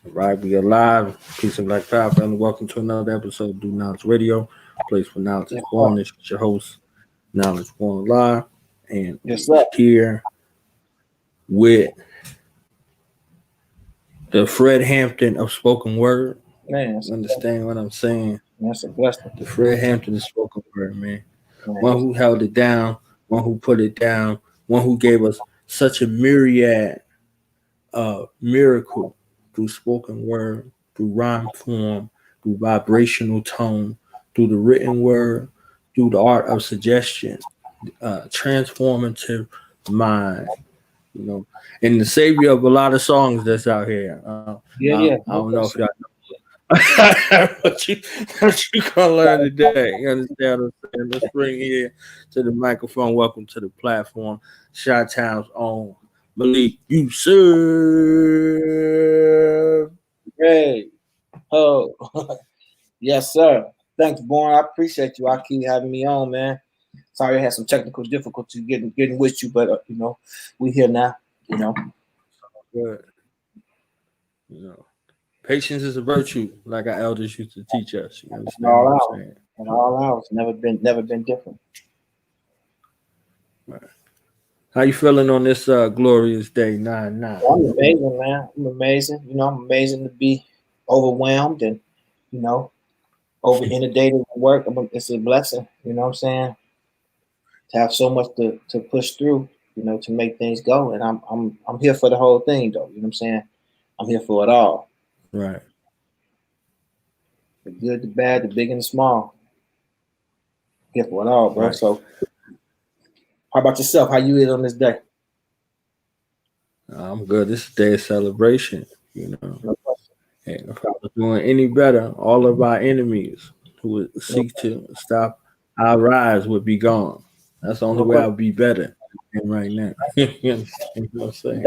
Right, we are live. Peace and black power, family. Welcome to another episode of Do Knowledge Radio, place for knowledge Yes, and sir. wellness. It's your host, knowledgebornallah, and Yes, we sir. here with the Fred Hampton of spoken word. Man, You understand what I'm saying? that's a blessing. The Fred Hampton of spoken word, man. Man, One who held it down, one who put it down, one who gave us such a myriad miracle through spoken word, through rhyme form, through vibrational tone, through the written word, through the art of suggestion, transformative mind, you know, and the savior of a lot of songs that's out here. yeah, yeah. I No don't know if question. y'all what you gonna learn today. You understand what I'm saying? Let's bring here to the microphone. Welcome to the platform, Shot Town's own Malik Yusef. Hey, oh, yes, sir. Thanks, Born. I appreciate you. I keep having me on, man. Sorry I had some technical difficulties getting with you, but we here now. You know, Good. You know, patience is a virtue, like our elders used to teach us. You and understand all what I'm out, saying? and all out. Never been different. Right. How you feeling on this glorious day, 9/9? Well, I'm amazing, man. I'm amazing. I'm amazing to be overwhelmed and you know over inundated with work. It's a blessing. You know what I'm saying? To have so much to push through, to make things go. And I'm here for the whole thing though. You know what I'm saying? I'm here for it all. Right. The good, the bad, the big and the small. Here for it all, bro. Right. So how about yourself? How you is on this day? I'm good. This is a day of celebration, you know. No question. And if I was doing any better, all of our enemies who would No, seek to stop our rise would be gone. That's the only no way question. I'll be better than right now. You understand what I'm saying?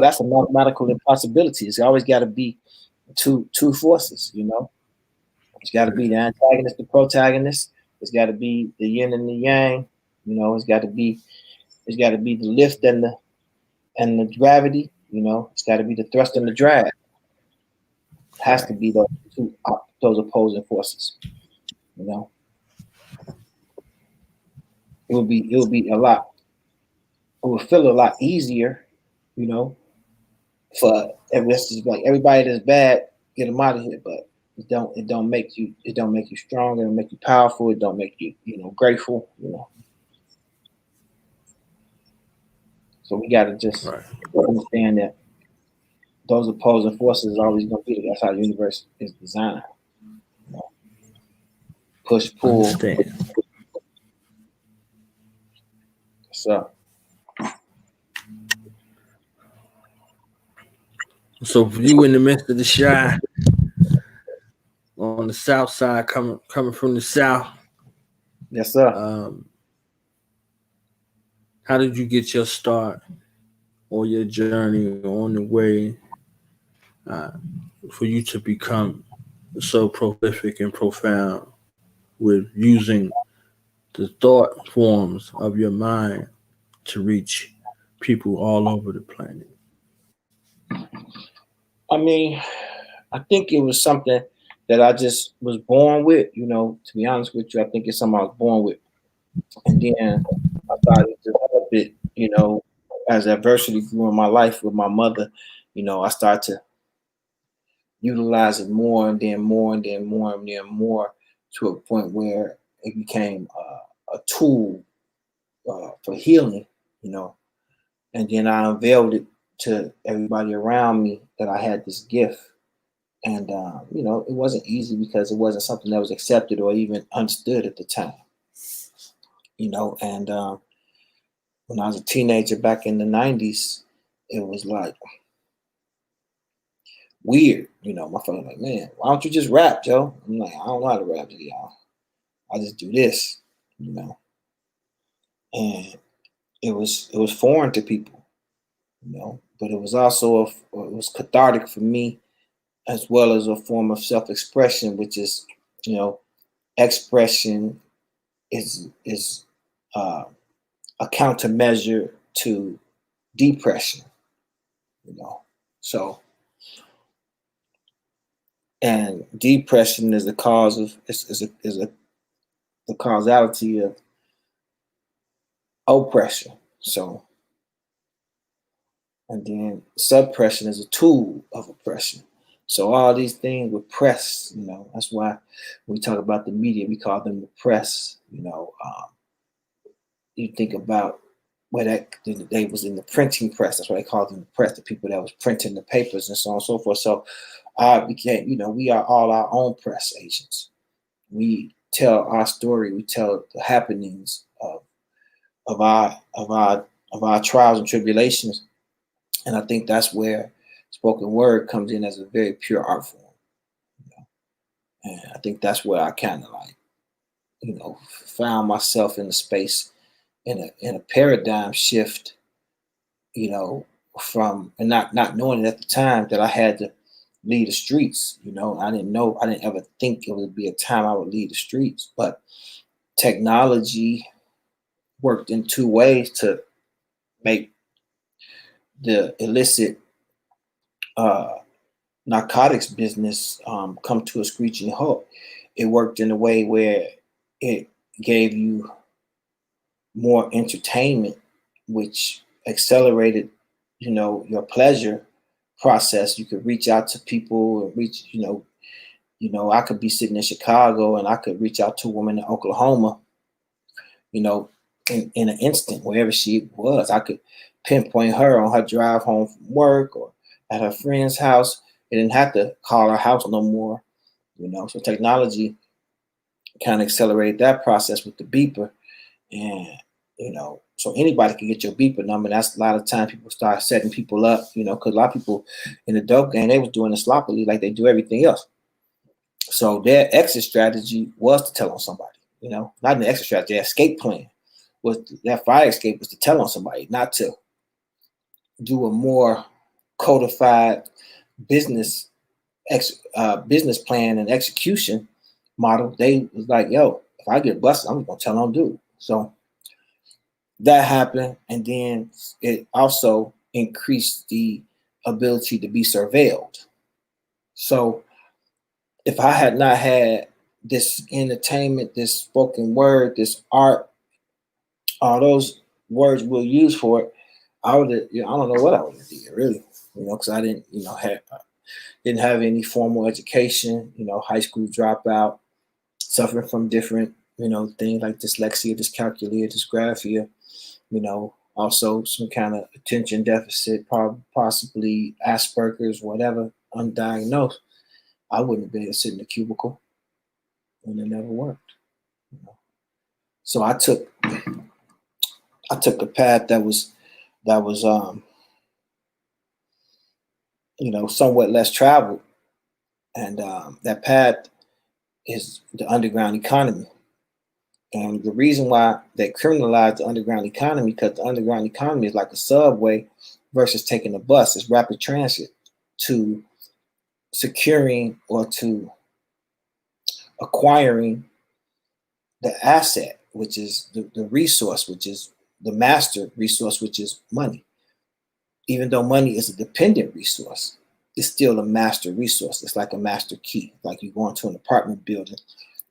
That's a mathematical impossibility. It's always got to be two forces. It's got to be the antagonist, the protagonist. It's got to be the yin and the yang. It's got to be the lift and the gravity. It's got to be the thrust and the drag. It has to Right. be those opposing forces. You know, it would be a lot. It would feel a lot easier. You know, for everybody that's bad, get them out of here. But it don't make you strong. It don't make you powerful. It don't make you grateful. So we got to just Right. understand that those opposing forces are always going to be there. That's how the universe is designed. You know, push, pull. Understand. So So for you in the midst of the shy on the south side, coming from the south, yes, sir. um, how did you get your start or your journey on the way uh, for you to become so prolific and profound with using the thought forms of your mind to reach people all over the planet? I mean, I think it was something that I just was born with. To be honest with you, I think it's something I was born with, and then I started to develop it. As adversity grew in my life with my mother, I started to utilize it more and then more and then more and then more to a point where it became a tool for healing. You know, and then I unveiled it to everybody around me that I had this gift. And it wasn't easy because it wasn't something that was accepted or even understood at the time. And when I was a teenager back in the '90s, it was like weird. My friend was like, "Man, why don't you just rap, Joe?" I'm like, "I don't know how to rap, y'all. I just do this." You know, and it was foreign to people. But it was also it was cathartic for me as well as a form of self-expression, which is, expression is uh, a countermeasure to depression. So and depression is the cause of the causality of oppression. So, and then suppression is a tool of oppression. So all these things with press, that's why when we talk about the media, we call them the press. You think about where they was in the printing press. That's why they called them the press, the people that was printing the papers and so on and so forth. So we are all our own press agents. We tell our story. We tell the happenings of our trials and tribulations. And I think that's where spoken word comes in as a very pure art form. And I think that's where I kind of found myself in the space in a paradigm shift, from and not knowing it at the time that I had to leave the streets. I didn't ever think it would be a time I would leave the streets, but technology worked in two ways to make the illicit narcotics business come to a screeching halt. It worked in a way where it gave you more entertainment, which accelerated, your pleasure process. You could reach out to people and reach, I could be sitting in Chicago and I could reach out to a woman in Oklahoma, in an instant, wherever she was. I could pinpoint her on her drive home from work or at her friend's house. I didn't have to call her house no more, So technology kind of accelerated that process with the beeper. And, so anybody can get your beeper number. That's a lot of time people start setting people up, because a lot of people in the dope game, they was doing it sloppily like they do everything else. So their exit strategy was to tell on somebody, not an exit strategy, their escape plan was that fire escape was to tell on somebody, not to do a more codified business plan and execution model. They was like, yo, if I get busted, I'm gonna tell on dude. So that happened, and then it also increased the ability to be surveilled. So if I had not had this entertainment, this spoken word, this art, all those words we'll use for it, I would have, I don't know what I would have did really, because I didn't, didn't have any formal education, high school dropout, suffering from different, things like dyslexia, dyscalculia, dysgraphia, also some kind of attention deficit, possibly Asperger's, whatever, undiagnosed. I wouldn't have been able to sit in a cubicle, and it never worked. So I took a path that was somewhat less traveled, and that path is the underground economy. And the reason why they criminalized the underground economy, because the underground economy is like a subway versus taking a bus. It's rapid transit to securing or to acquiring the asset, which is the resource, which is the master resource, which is money. Even though money is a dependent resource, it's still a master resource. It's like a master key. Like you go into an apartment building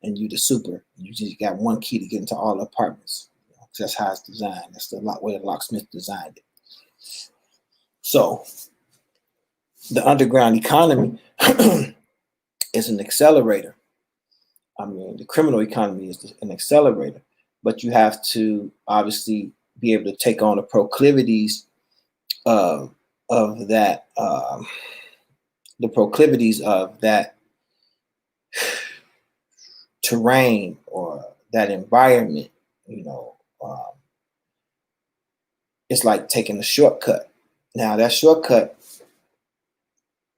and you the super, you just got one key to get into all the apartments. That's how it's designed. That's the way the locksmith designed it. So the underground economy is an accelerator. I mean, the criminal economy is an accelerator, but you have to obviously be able to take on the proclivities of that, terrain or that environment. It's like taking a shortcut. Now that shortcut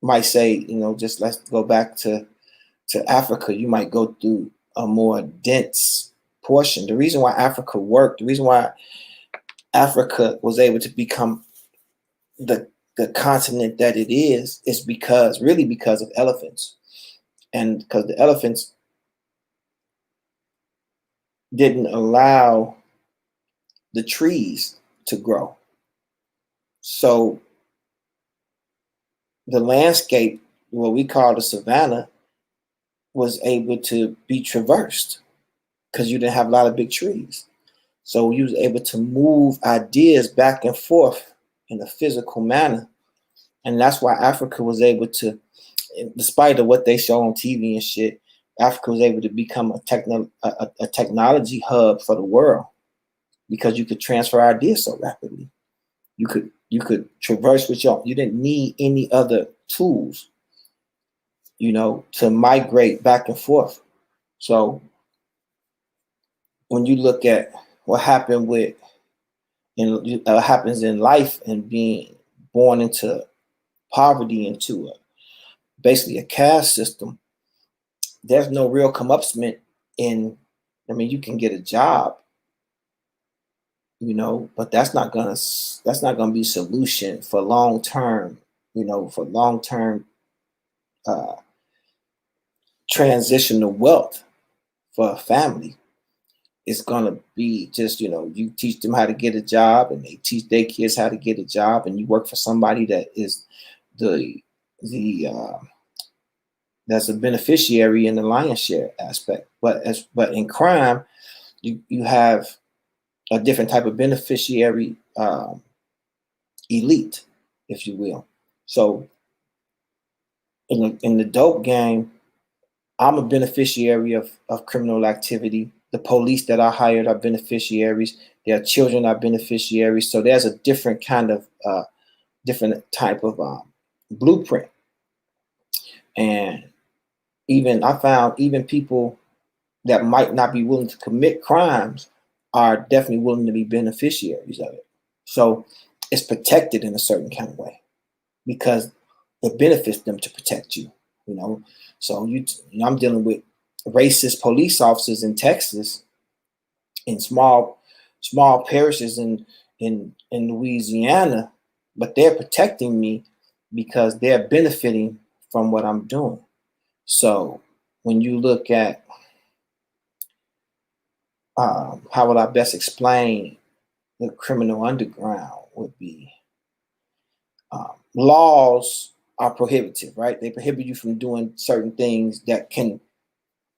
might say, just let's go back to Africa. You might go through a more dense portion. The reason why Africa worked, the reason why Africa was able to become the continent that it is because of elephants. And because the elephants didn't allow the trees to grow. So the landscape, what we call the savannah, was able to be traversed because you didn't have a lot of big trees. So you was able to move ideas back and forth in a physical manner. And that's why Africa was able to, despite of what they show on TV and shit, Africa was able to become a technology hub for the world because you could transfer ideas so rapidly. You could traverse with you didn't need any other tools, to migrate back and forth. So when you look at what happened happens in life and being born into poverty, into basically a caste system, there's no real comeuppance in. I mean, you can get a job, but that's not gonna be a solution for long term. For long term transitional wealth for a family. It's gonna be just, you teach them how to get a job, and they teach their kids how to get a job, and you work for somebody that is that's a beneficiary in the lion's share aspect. But in crime, you have a different type of beneficiary elite, if you will. So in the dope game, I'm a beneficiary of criminal activity. The police that I hired are beneficiaries. Their children are beneficiaries. So there's a different kind of different type of blueprint. And I found even people that might not be willing to commit crimes are definitely willing to be beneficiaries of it. So it's protected in a certain kind of way because it benefits them to protect you. So I'm dealing with racist police officers in Texas, in small parishes in Louisiana, but they're protecting me because they're benefiting from what I'm doing. So when you look at how would I best explain the criminal underground would be laws are prohibitive, right? They prohibit you from doing certain things that can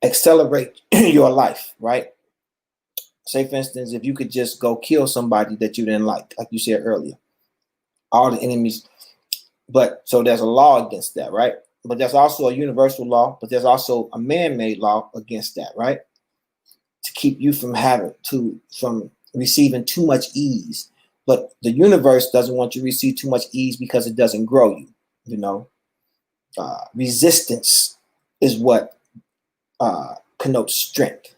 accelerate your life, right? Say, for instance, if you could just go kill somebody that you didn't like you said earlier, all the enemies. But so there's a law against that, right? But there's also a universal law, but there's also a man-made law against that, right? To keep you from receiving too much ease. But the universe doesn't want you to receive too much ease because it doesn't grow you. Resistance is what connotes strength.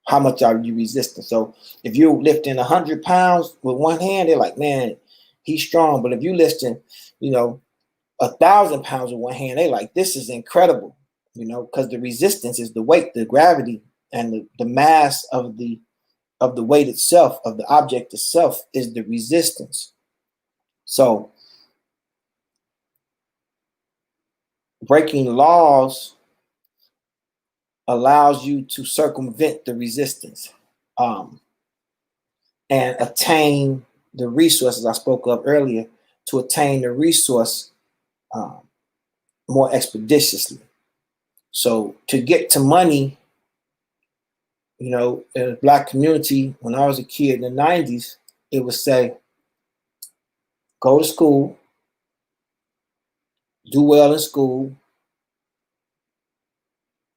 How much are you resisting? So if you're lifting 100 pounds with one hand, they're like, man, he's strong. But if you're lifting, 1,000 pounds with one hand, they're like, this is incredible. Because the resistance is the weight, the gravity, and the mass of the weight itself, of the object itself, is the resistance. So breaking laws allows you to circumvent the resistance and attain the resources I spoke of earlier, to attain the resource more expeditiously. So to get to money, in the Black community, when I was a kid in the 90s, it would say, go to school, do well in school.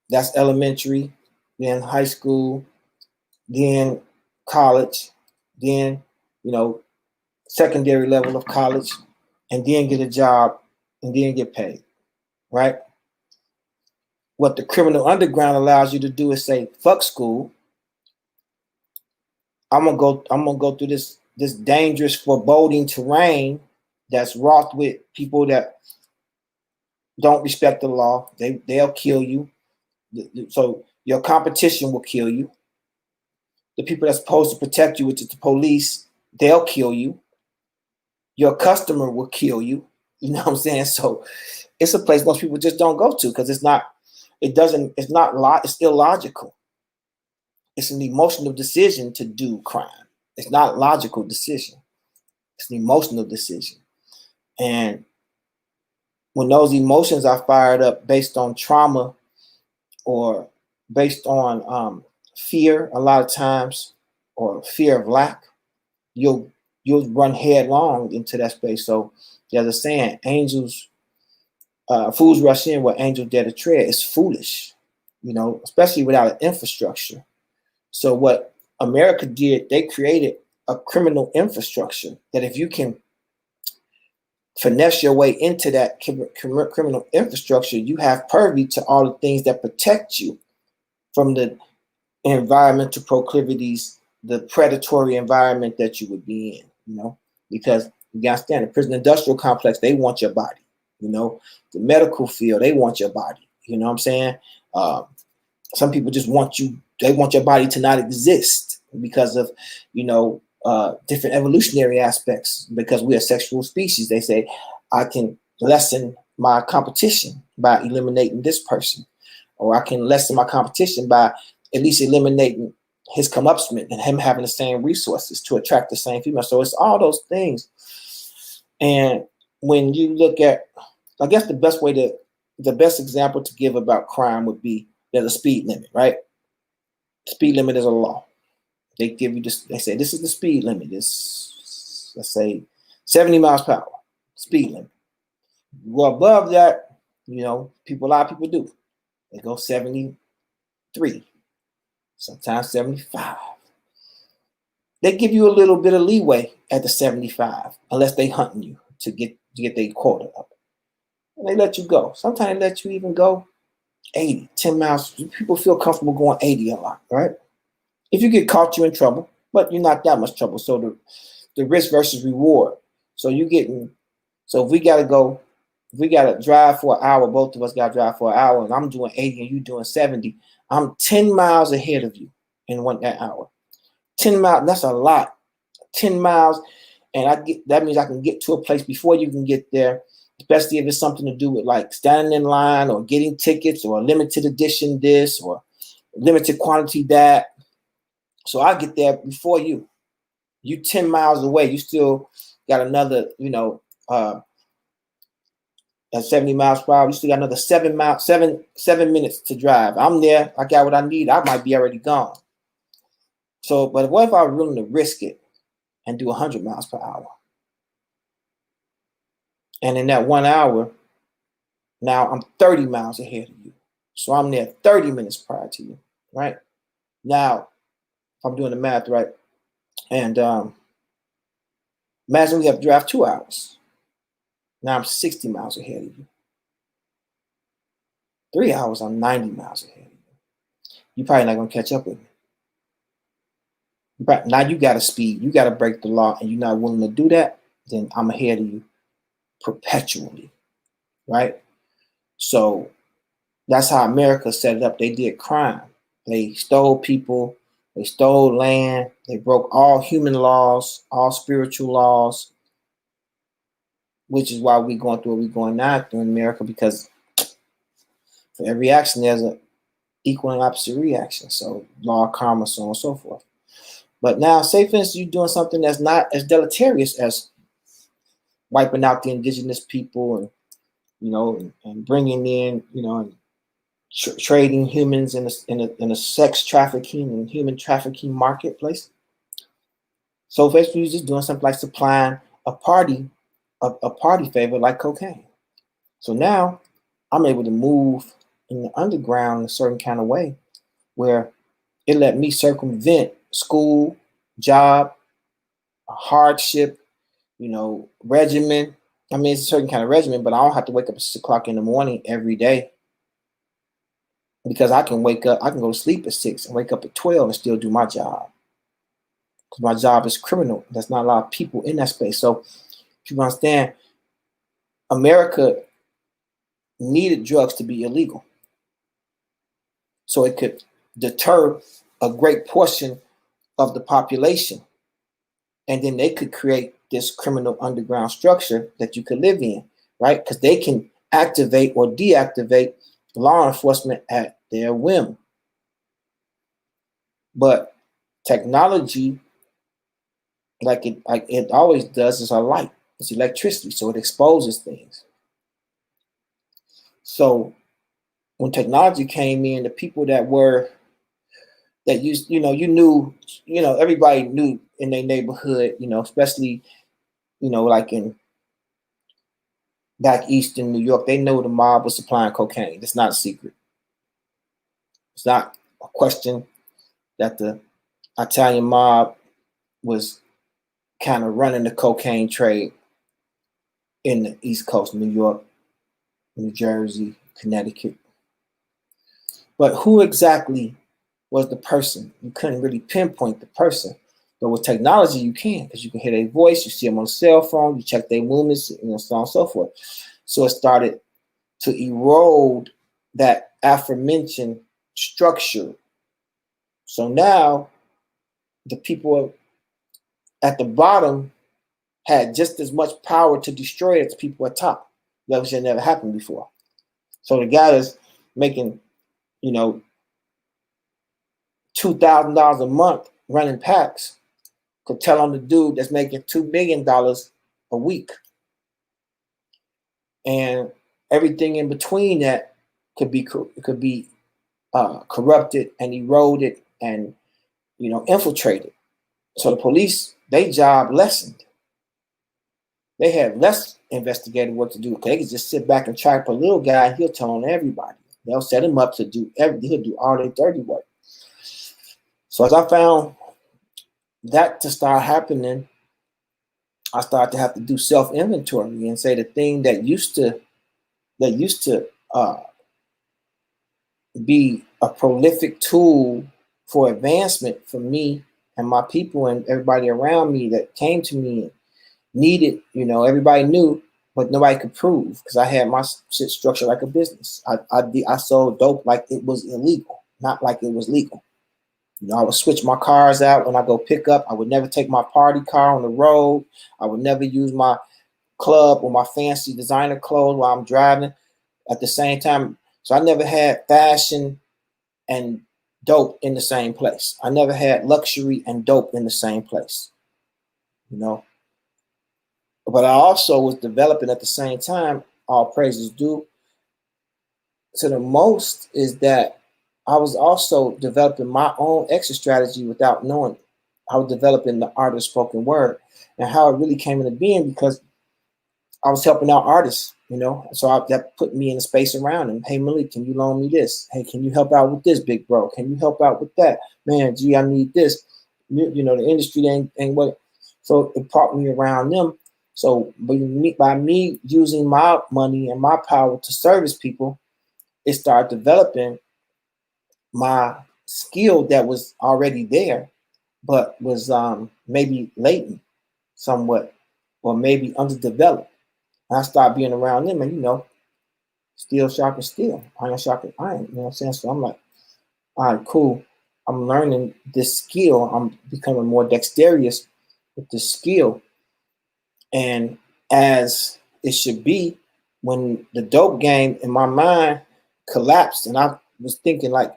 That's elementary, then high school, then college, then, secondary level of college, and then get a job, and then get paid, right? What the criminal underground allows you to do is say, fuck school. I'm gonna go through this dangerous, foreboding terrain that's wrought with people that don't respect the law. They'll kill you. So your competition will kill you. The people that's supposed to protect you, which is the police, they'll kill you. Your customer will kill you. You know what I'm saying? So it's a place most people just don't go to because it's illogical. It's an emotional decision to do crime. It's not a logical decision. It's an emotional decision. And when those emotions are fired up based on trauma or based on fear a lot of times, or fear of lack, you'll run headlong into that space. So there's a saying, angels, fools rush in where angels dare to tread. It's foolish, especially without an infrastructure. So what America did, they created a criminal infrastructure that if you can finesse your way into that criminal infrastructure, you have purview to all the things that protect you from the environmental proclivities, the predatory environment that you would be in, because you got to understand the prison industrial complex, they want your body, the medical field, they want your body, you know what I'm saying? Some people just want you, they want your body to not exist because of, different evolutionary aspects, because we are sexual species. They say, I can lessen my competition by eliminating this person, or I can lessen my competition by at least eliminating his comeuppance and him having the same resources to attract the same female. So it's all those things. And when you look at, I guess the best example to give about crime would be there's a speed limit, right? Speed limit is a law. They give you this, they say this is the speed limit. This, let's say 70 miles per hour, speed limit. You go above that, a lot of people do. They go 73, sometimes 75. They give you a little bit of leeway at the 75, unless they hunting you to get their quota up. And they let you go. Sometimes they let you even go 80, 10 miles. People feel comfortable going 80 a lot, right? If you get caught, you're in trouble, but you're not that much trouble. So the risk versus reward. So if we got to drive for an hour, both of us got to drive for an hour, and I'm doing 80 and you doing 70, I'm 10 miles ahead of you in that hour. 10 miles, that's a lot. 10 miles, and that means I can get to a place before you can get there, especially if it's something to do with like standing in line or getting tickets or limited edition this or limited quantity that. So I get there before you. You 10 miles away. You still got another, at 70 miles per hour, you still got another 7 minutes to drive. I'm there. I got what I need. I might be already gone. So, but what if I was willing to risk it and do 100 miles per hour? And in that 1 hour, now I'm 30 miles ahead of you. So I'm there 30 minutes prior to you, right? Now, if I'm doing the math right, and imagine we have to drive 2 hours. Now I'm 60 miles ahead of you. 3 hours, I'm 90 miles ahead of you. You're probably not going to catch up with me. But now you got to speed. You got to break the law, and you're not willing to do that, then I'm ahead of you perpetually, right? So that's how America set it up. They did crime. They stole people. They stole land. They broke all human laws, all spiritual laws, which is why we're going through what we're going now through in America, because for every action, there's an equal and opposite reaction. So law, karma, so on and so forth. But now, say for instance, you're doing something that's not as deleterious as wiping out the indigenous people and, and bringing in, and trading humans in a sex trafficking and human trafficking marketplace. So basically, you're just doing something like supplying a party favor like cocaine. So now I'm able to move in the underground in a certain kind of way where it let me circumvent school, job, a hardship, regimen. I mean, it's a certain kind of regimen, but I don't have to wake up at 6 o'clock in the morning every day, because I can go to sleep at 6 and wake up at 12 and still do my job. Because my job is criminal. There's not a lot of people in that space. So if you understand, America needed drugs to be illegal so it could deter a great portion of the population. And then they could create this criminal underground structure that you could live in, right? Because they can activate or deactivate law enforcement at their whim. But technology, like it always does, is a light. It's electricity, so it exposes things. So when technology came in, the people that were that you know you knew, you know, everybody knew in their neighborhood, you know, especially, you know, like in back east in New York, they know the mob was supplying cocaine. It's not a secret. It's not a question that the Italian mob was kind of running the cocaine trade in the East Coast, New York, New Jersey, Connecticut. But who exactly was the person? You couldn't really pinpoint the person. But with technology, you can, because you can hear their voice, you see them on the cell phone, you check their movements, you know, so on and so forth. So it started to erode that aforementioned structure. So now the people at the bottom had just as much power to destroy it as people at top. That had never happened before. So the guy that's making, you know, $2,000 a month running packs could tell on the dude that's making $2 million a week. And everything in between that could be corrupted and eroded and, you know, infiltrated. So the police, their job lessened. They had less investigative work to do. They could just sit back and track a little guy, and he'll tell on everybody. They'll set him up to do everything. He'll do all their dirty work. So as I found that to start happening, I started to have to do self-inventory and say the thing that used to be a prolific tool for advancement for me and my people and everybody around me that came to me and needed, you know, everybody knew, but nobody could prove, because I had my shit structured like a business. I sold dope like it was illegal, not like it was legal. You know, I would switch my cars out when I go pick up. I would never take my party car on the road. I would never use my club or my fancy designer clothes while I'm driving at the same time. So I never had fashion and dope in the same place. I never had luxury and dope in the same place, you know. But I also was developing at the same time, all praises due to the most, is that I was also developing my own exit strategy without knowing it. I was developing the art of spoken word and how it really came into being because I was helping out artists, you know. So that put me in a space around them. Hey, Malik, can you loan me this? Hey, can you help out with this, big bro? Can you help out with that? Man, gee, I need this. You know, the industry ain't what. So it brought me around them. So by me using my money and my power to service people, it started developing my skill that was already there, but was maybe latent somewhat, or maybe underdeveloped. And I started being around them, and you know, steel sharpens steel, iron sharpens iron. You know what I'm saying? So I'm like, all right, cool. I'm learning this skill. I'm becoming more dexterous with this skill. And as it should be, when the dope game in my mind collapsed, and I was thinking like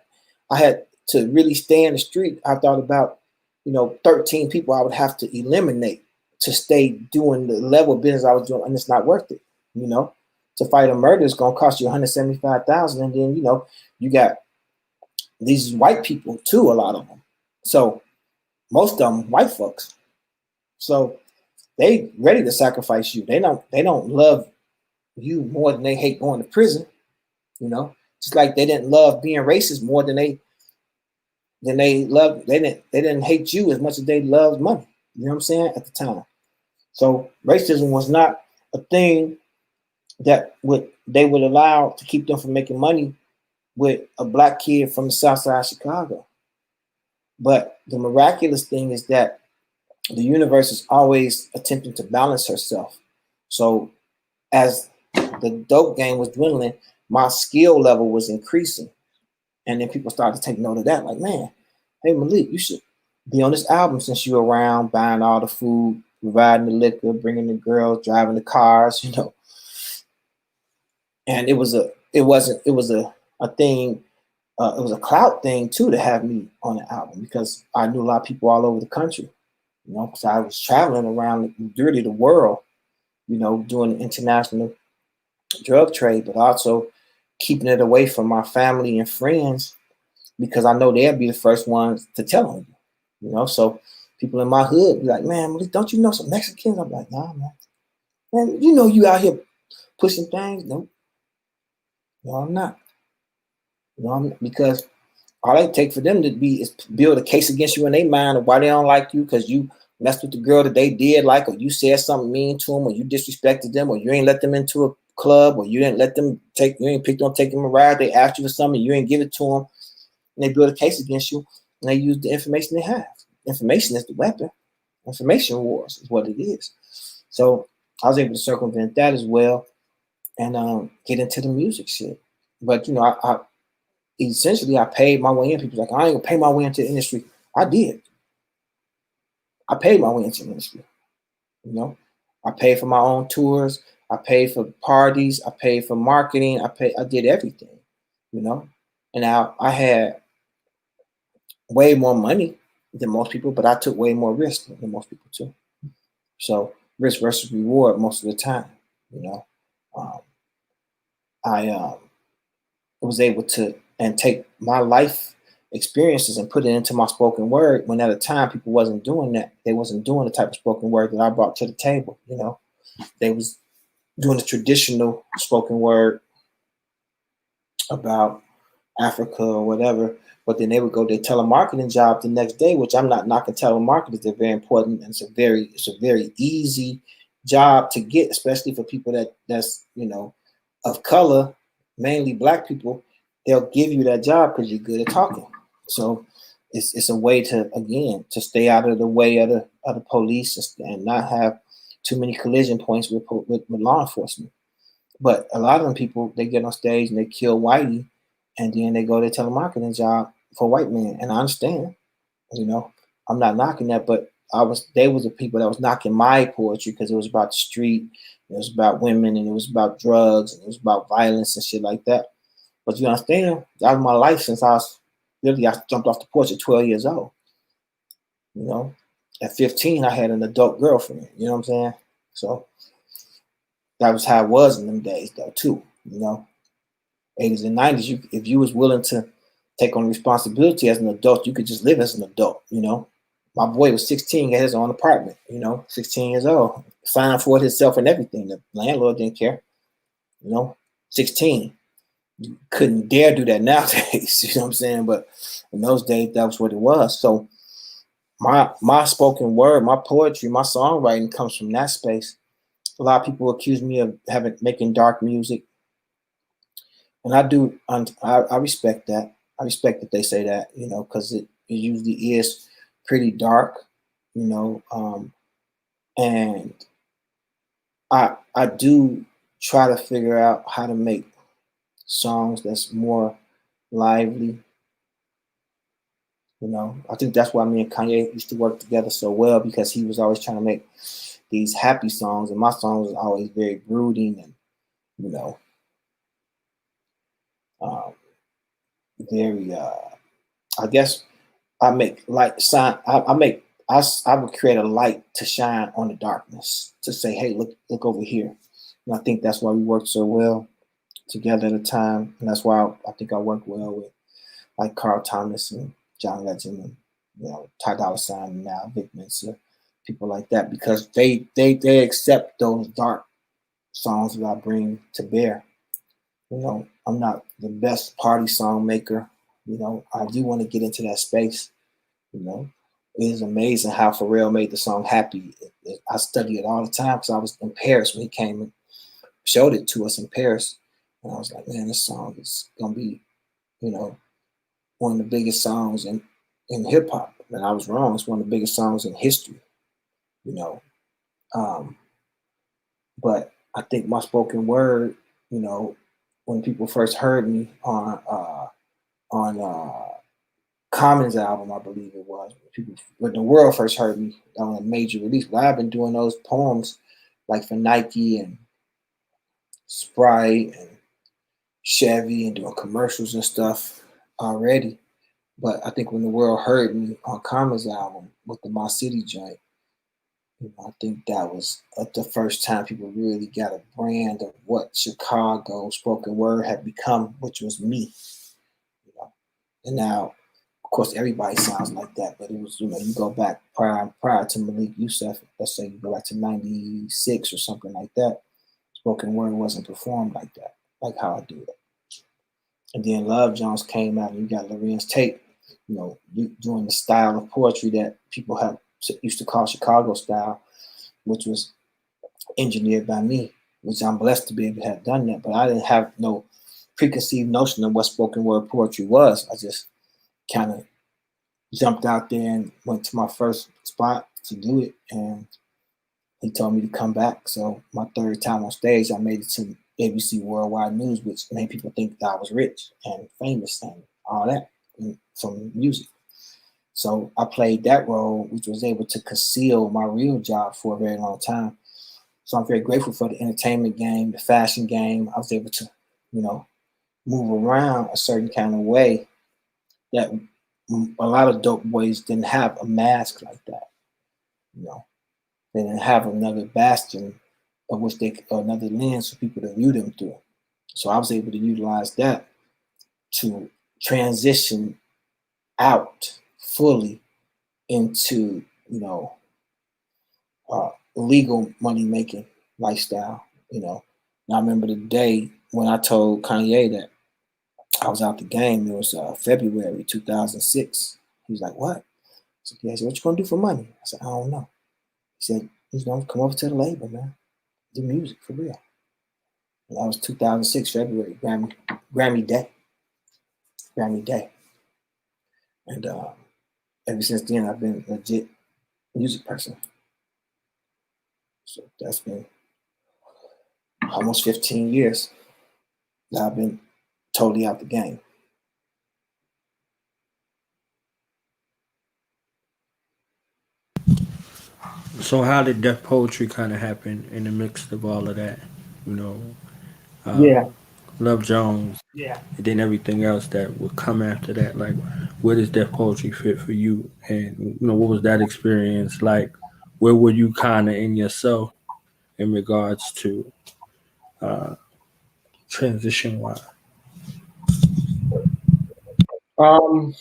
I had to really stay in the street, I thought about, you know, 13 people I would have to eliminate to stay doing the level of business I was doing, and it's not worth it. You know, to fight a murder is gonna cost you 175,000, and then you know you got these white people too, a lot of them. So most of them white folks. So they ready to sacrifice you. They don't love you more than they hate going to prison. You know, just like they didn't love being racist more than they didn't hate you as much as they loved money. You know what I'm saying? At the time. So racism was not a thing that they would allow to keep them from making money with a black kid from the south side of Chicago. But the miraculous thing is that the universe is always attempting to balance herself. So as the dope game was dwindling, my skill level was increasing. And then people started to take note of that. Like, man, hey, Malik, you should be on this album since you're around buying all the food, providing the liquor, bringing the girls, driving the cars, you know. And it was a thing. It was a clout thing too to have me on the album because I knew a lot of people all over the country, you know, because I was traveling around the majority of the world, you know, doing the international drug trade, but also keeping it away from my family and friends because I know they'll be the first ones to tell on you. You know, so people in my hood be like, man, Malik, don't you know some Mexicans? I'm like, nah, man. Man, you know you out here pushing things. No, no, I'm not. No, I'm not. Because all it takes for them to be is build a case against you in their mind of why they don't like you because you messed with the girl that they did like, or you said something mean to them, or you disrespected them, or you ain't let them into a club, or you didn't let them you ain't picked on taking them a ride. They asked you for something, you ain't give it to them, and they build a case against you, and they use the information they have. Information is the weapon. Information wars is what it is. So I was able to circumvent that as well and get into the music shit. But you know, I essentially I paid my way in. People like, I ain't gonna pay my way into the industry. I did. I paid my way into the industry. You know, I paid for my own tours. I paid for parties. I paid for marketing. I did everything. You know, and now I had way more money than most people, but I took way more risk than most people too. So risk versus reward most of the time. You know, um, I was able to and take my life experiences and put it into my spoken word when at a time people wasn't doing that. They wasn't doing the type of spoken word that I brought to the table. You know, they was doing the traditional spoken word about Africa or whatever, but then they would go to telemarketing job the next day, which I'm not knocking telemarketers. They're very important and it's a very easy job to get, especially for people that's you know of color, mainly black people. They'll give you that job because you're good at talking. So it's a way to again to stay out of the way of the police and not have too many collision points with law enforcement. But a lot of them people they get on stage and they kill whitey, and then they go to telemarketing job for white men. And I understand, you know, I'm not knocking that, but they was the people that was knocking my poetry because it was about the street, it was about women, and it was about drugs, and it was about violence and shit like that. But you understand, that was my life since I jumped off the porch at 12 years old. You know, at 15, I had an adult girlfriend. You know what I'm saying? So that was how it was in them days, though, too. You know, 80s and 90s, if you was willing to take on responsibility as an adult, you could just live as an adult. You know, my boy was 16, had his own apartment. You know, 16 years old, signed for it himself and everything. The landlord didn't care. You know, 16. You couldn't dare do that nowadays. You know what I'm saying? But in those days, that was what it was. So my spoken word, my poetry, my songwriting comes from that space. A lot of people accuse me of making dark music, and I do. I respect that. I respect that they say that, you know, because it usually is pretty dark, you know. And I do try to figure out how to make songs that's more lively. You know, I think that's why me and Kanye used to work together so well, because he was always trying to make these happy songs, and my songs was always very brooding and, you know, um, very. I guess I make light shine. I would create a light to shine on the darkness to say, hey, look over here. And I think that's why we worked so well together at the time, and that's why I think I worked well with like Carl Thomas and John Legend and, you know, Ty Dolla $ign and now Vic Mensa, people like that, because they accept those dark songs that I bring to bear. You know, I'm not the best party song maker. You know, I do want to get into that space. You know, it is amazing how Pharrell made the song Happy. I study it all the time because I was in Paris when he came and showed it to us in Paris. And I was like, man, this song is going to be, you know, one of the biggest songs in hip hop. And I was wrong. It's one of the biggest songs in history, you know. Um, but I think my spoken word, you know, when people first heard me on Common's album, I believe it was, when the world first heard me on a major release. But I've been doing those poems like for Nike and Sprite and Chevy and doing commercials and stuff already. But I think when the world heard me on Common's album with the My City joint, I think that was the first time people really got a brand of what Chicago spoken word had become, which was me. You know, and now, of course, everybody sounds like that, but it was, you go back prior to Malik Yusef. Let's say you go back to '96 or something like that. Spoken word wasn't performed like that, like how I do it. And then Love Jones came out, and you got Lorenz Tate, doing the style of poetry that people have used to call Chicago style, which was engineered by me, which I'm blessed to be able to have done that. But I didn't have no preconceived notion of what spoken word poetry was. I just kind of jumped out there and went to my first spot to do it, and he told me to come back. So my third time on stage, I made it to ABC Worldwide News, which made people think that I was rich and famous and all that from music. So I played that role, which was able to conceal my real job for a very long time. So I'm very grateful for the entertainment game, the fashion game. I was able to, move around a certain kind of way that a lot of dope boys didn't have a mask like that. They didn't have another bastion of which another lens for people to view them through. So I was able to utilize that to transition out fully into, legal money making lifestyle. And I remember the day when I told Kanye that I was out the game. It was February 2006. He was like, "What?" I said, "Yeah." He said, "What you gonna do for money?" I said, "I don't know." He said, "He's gonna come over to the label, man. Do music for real." And that was 2006 February, Grammy Day. And ever since then, I've been a legit music person. So that's been almost 15 years that I've been totally out the game. So how did Deaf Poetry kind of happen in the mix of all of that? You know, Yeah. Love Jones, and then everything else that would come after that. Like, where does Deaf Poetry fit for you? And what was that experience like? Where were you kind of in yourself in regards to transition wise? Um,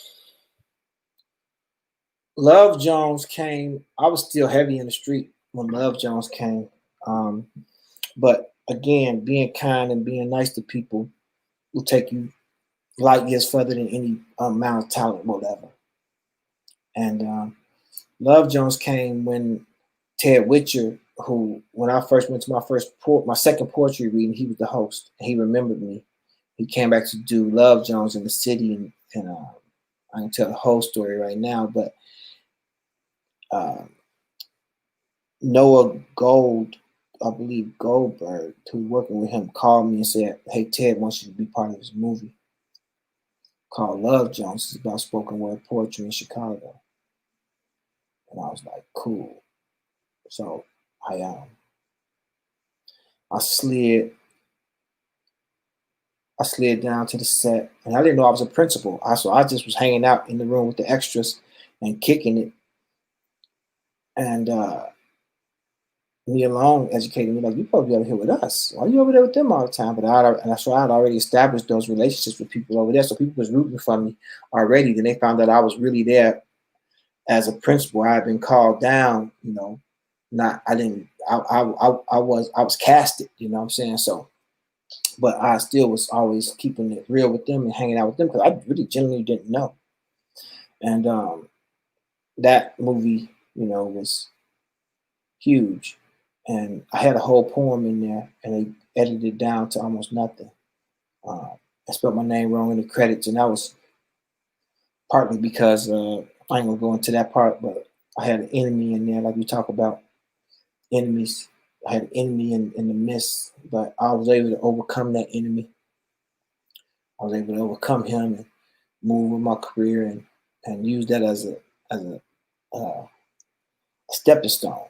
Love Jones came. I was still heavy in the street when Love Jones came. But again, being kind and being nice to people will take you light years further than any amount of talent will ever. And Love Jones came when Ted Witcher, who when I first went to my second poetry reading, he was the host. And he remembered me. He came back to do Love Jones in the city, and I can tell the whole story right now, but Noah Gold, I believe Goldberg, who was working with him, called me and said, "Hey, Ted wants you to be part of his movie called Love Jones. It's about spoken word poetry in Chicago." And I was like, "Cool." So I slid down to the set, and I didn't know I was a principal. So I just was hanging out in the room with the extras and kicking it. And me alone educated me, like, "You probably over here with us. Why are you over there with them all the time?" But I had already established those relationships with people over there, so people was rooting for me already. Then they found out I was really there as a principal. I had been called down, not I didn't I was casted, you know what I'm saying? So, but I still was always keeping it real with them and hanging out with them because I really genuinely didn't know. And that movie, was huge. And I had a whole poem in there, and they edited it down to almost nothing. I spelled my name wrong in the credits, and that was partly because I ain't gonna go into that part, but I had an enemy in there, like we talk about enemies. I had an enemy in the midst, but I was able to overcome that enemy. I was able to overcome him and move with my career and use that as a stepping stone.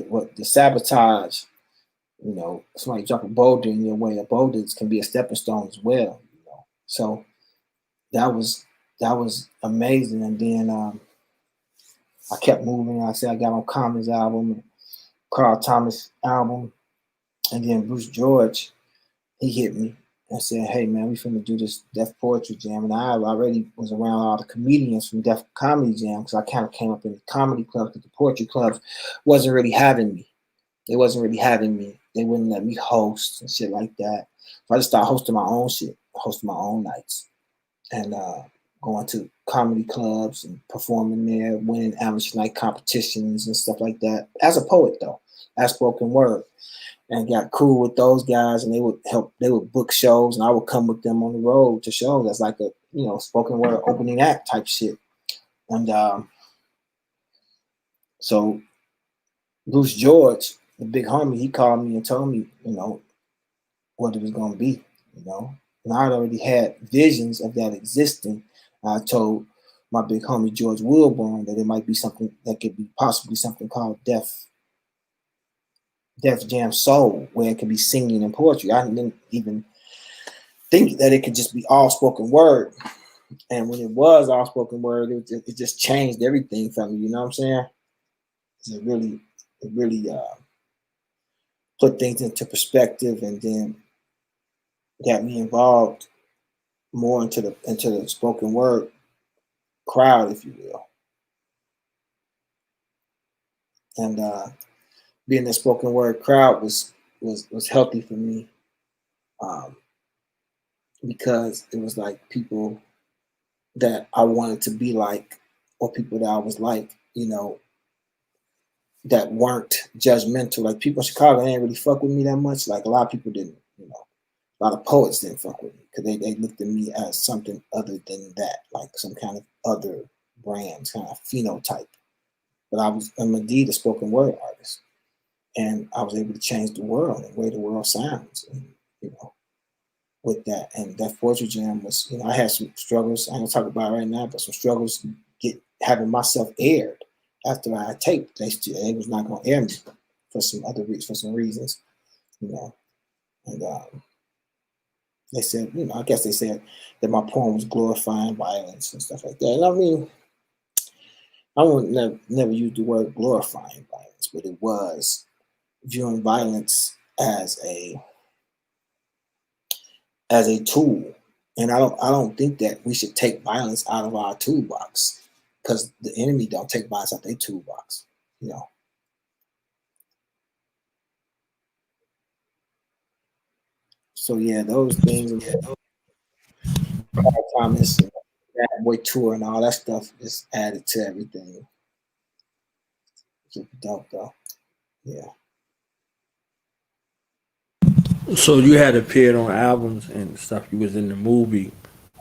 What the sabotage. Somebody drop a boulder in your way. A boulder can be a stepping stone as well. So that was amazing. And then I kept moving. I said I got on Common's album, Carl Thomas album, and then Bruce George, he hit me and said, "Hey man, we finna do this Def Poetry Jam." And I already was around all the comedians from Def Comedy Jam because I kind of came up in the comedy clubs, because the poetry clubs wasn't really having me. They wasn't really having me. They wouldn't let me host and shit like that. So I just started hosting my own shit, hosting my own nights, and going to comedy clubs and performing there, winning amateur night competitions and stuff like that. As a poet though, as spoken word. And got cool with those guys, and they would book shows, and I would come with them on the road to shows. That's like a, spoken word opening act type shit. And so Bruce George, the big homie, he called me and told me, what it was gonna be, And I already had visions of that existing. I told my big homie George Wilburn that it might be something that could be possibly something called Def Jam Soul, where it could be singing and poetry. I didn't even think that it could just be all spoken word. And when it was all spoken word, it just changed everything for me. You know what I'm saying? It really put things into perspective, and then got me involved more into the spoken word crowd, if you will. And being a spoken word crowd was healthy for me, because it was like people that I wanted to be like, or people that I was like, that weren't judgmental. Like people in Chicago, they didn't really fuck with me that much. Like a lot of people didn't, a lot of poets didn't fuck with me because they looked at me as something other than that, like some kind of other brand, kind of phenotype. But I'm indeed a spoken word artist, and I was able to change the world and the way the world sounds, and, with that. And that poetry jam was, I had some struggles. I ain't gonna talk about it right now, but some struggles having myself aired after I taped. They was not gonna air me for some reasons, And they said, I guess they said that my poem was glorifying violence and stuff like that. And I mean, I won't never use the word glorifying violence, but it was viewing violence as a tool. And I don't think that we should take violence out of our toolbox, because the enemy don't take violence out their toolbox, So yeah, those things, Carl Thomas and Bad Boy Tour and all that stuff is added to everything. It's dope though. Yeah. So you had appeared on albums and stuff. You was in the movie.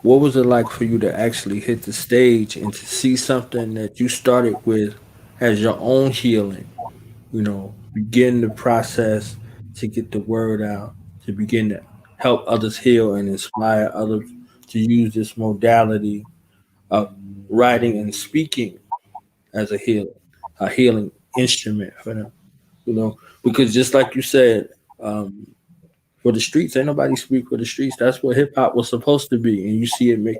What was it like for you to actually hit the stage and to see something that you started with as your own healing? Begin the process to get the word out, to begin to help others heal and inspire others to use this modality of writing and speaking as a healing instrument for them. Because just like you said, for the streets, ain't nobody speak for the streets. That's what hip hop was supposed to be, and you see it make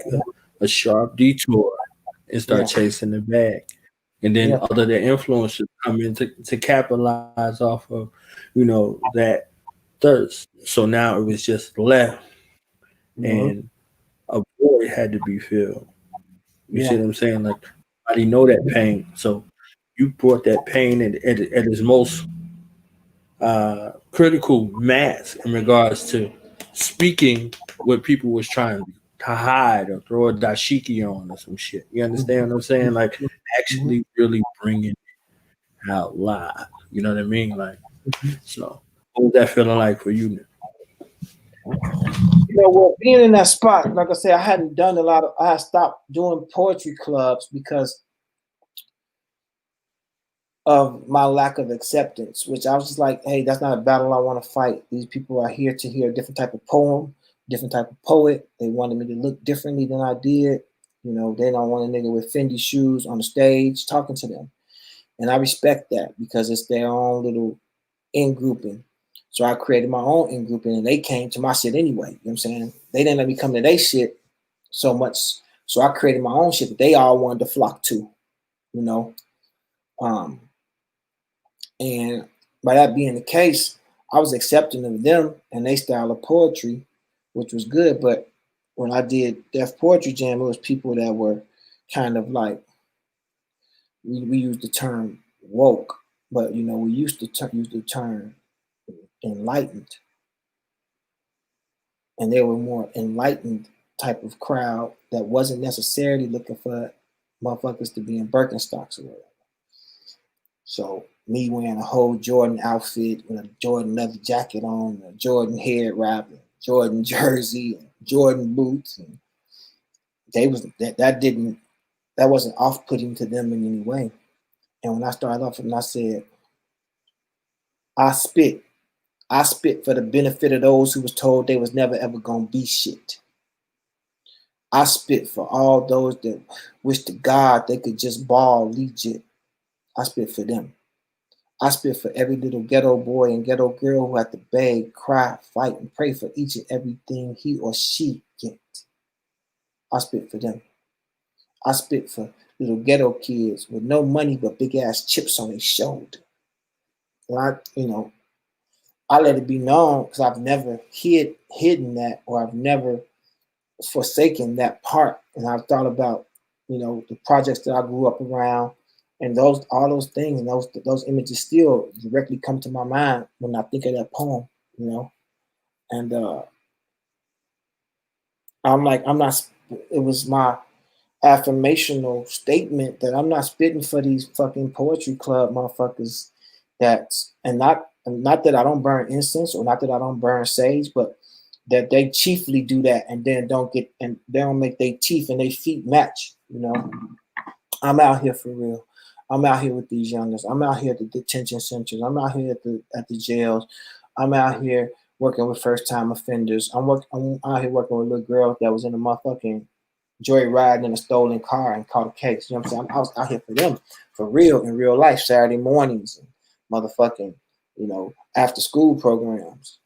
a sharp detour and start Yeah. chasing the bag. And then Yeah. other their influences come in to capitalize off of, that thirst. So now it was just left, Mm-hmm. and a void had to be filled. You see Yeah. what I'm saying? Like, nobody know that pain. So you brought that pain at its most critical mass in regards to speaking what people was trying to hide or throw a dashiki on or some shit. You understand what I'm saying? Like, Mm-hmm. actually really bringing it out live. You know what I mean? Like, so what was that feeling like for you? What, being in that spot, like I said, I hadn't done I had stopped doing poetry clubs because of my lack of acceptance, which I was just like, hey, that's not a battle I want to fight. These people are here to hear a different type of poem, different type of poet. They wanted me to look differently than I did. They don't want a nigga with Fendi shoes on the stage talking to them. And I respect that because it's their own little in grouping. So I created my own in grouping, and they came to my shit anyway. You know what I'm saying? They didn't let me come to their shit so much. So I created my own shit that they all wanted to flock to, you know. And by that being the case, I was accepting of them and they style of poetry, which was good. But when I did Def Poetry Jam, it was people that were kind of like, we used the term woke, but we used to use the term enlightened, and they were more enlightened type of crowd that wasn't necessarily looking for motherfuckers to be in Birkenstocks or whatever. So me wearing a whole Jordan outfit with a Jordan leather jacket on, a Jordan head wrap, Jordan jersey, and Jordan boots, and they was that wasn't off-putting to them in any way. And when I started off and I said, I spit for the benefit of those who was told they was never ever gonna be shit. I spit for all those that wish to God they could just ball legit. I spit for them. I spit for every little ghetto boy and ghetto girl who had to beg, cry, fight, and pray for each and everything he or she gets. I spit for them. I spit for little ghetto kids with no money but big ass chips on their shoulder. And I let it be known because I've never hidden that, or I've never forsaken that part. And I've thought about, the projects that I grew up around, and all those things and those images still directly come to my mind when I think of that poem, And I'm not. It was my affirmational statement that I'm not spitting for these fucking poetry club motherfuckers. And not that I don't burn incense or not that I don't burn sage, but that they chiefly do that and then they don't make their teeth and their feet match. I'm out here for real. I'm out here with these youngers. I'm out here at the detention centers. I'm out here at the jails. I'm out here working with first time offenders. I'm out here working with a little girl that was in a motherfucking joyriding in a stolen car and caught a case. You know what I'm saying? I was out here for them, for real, in real life, Saturday mornings and motherfucking, after school programs.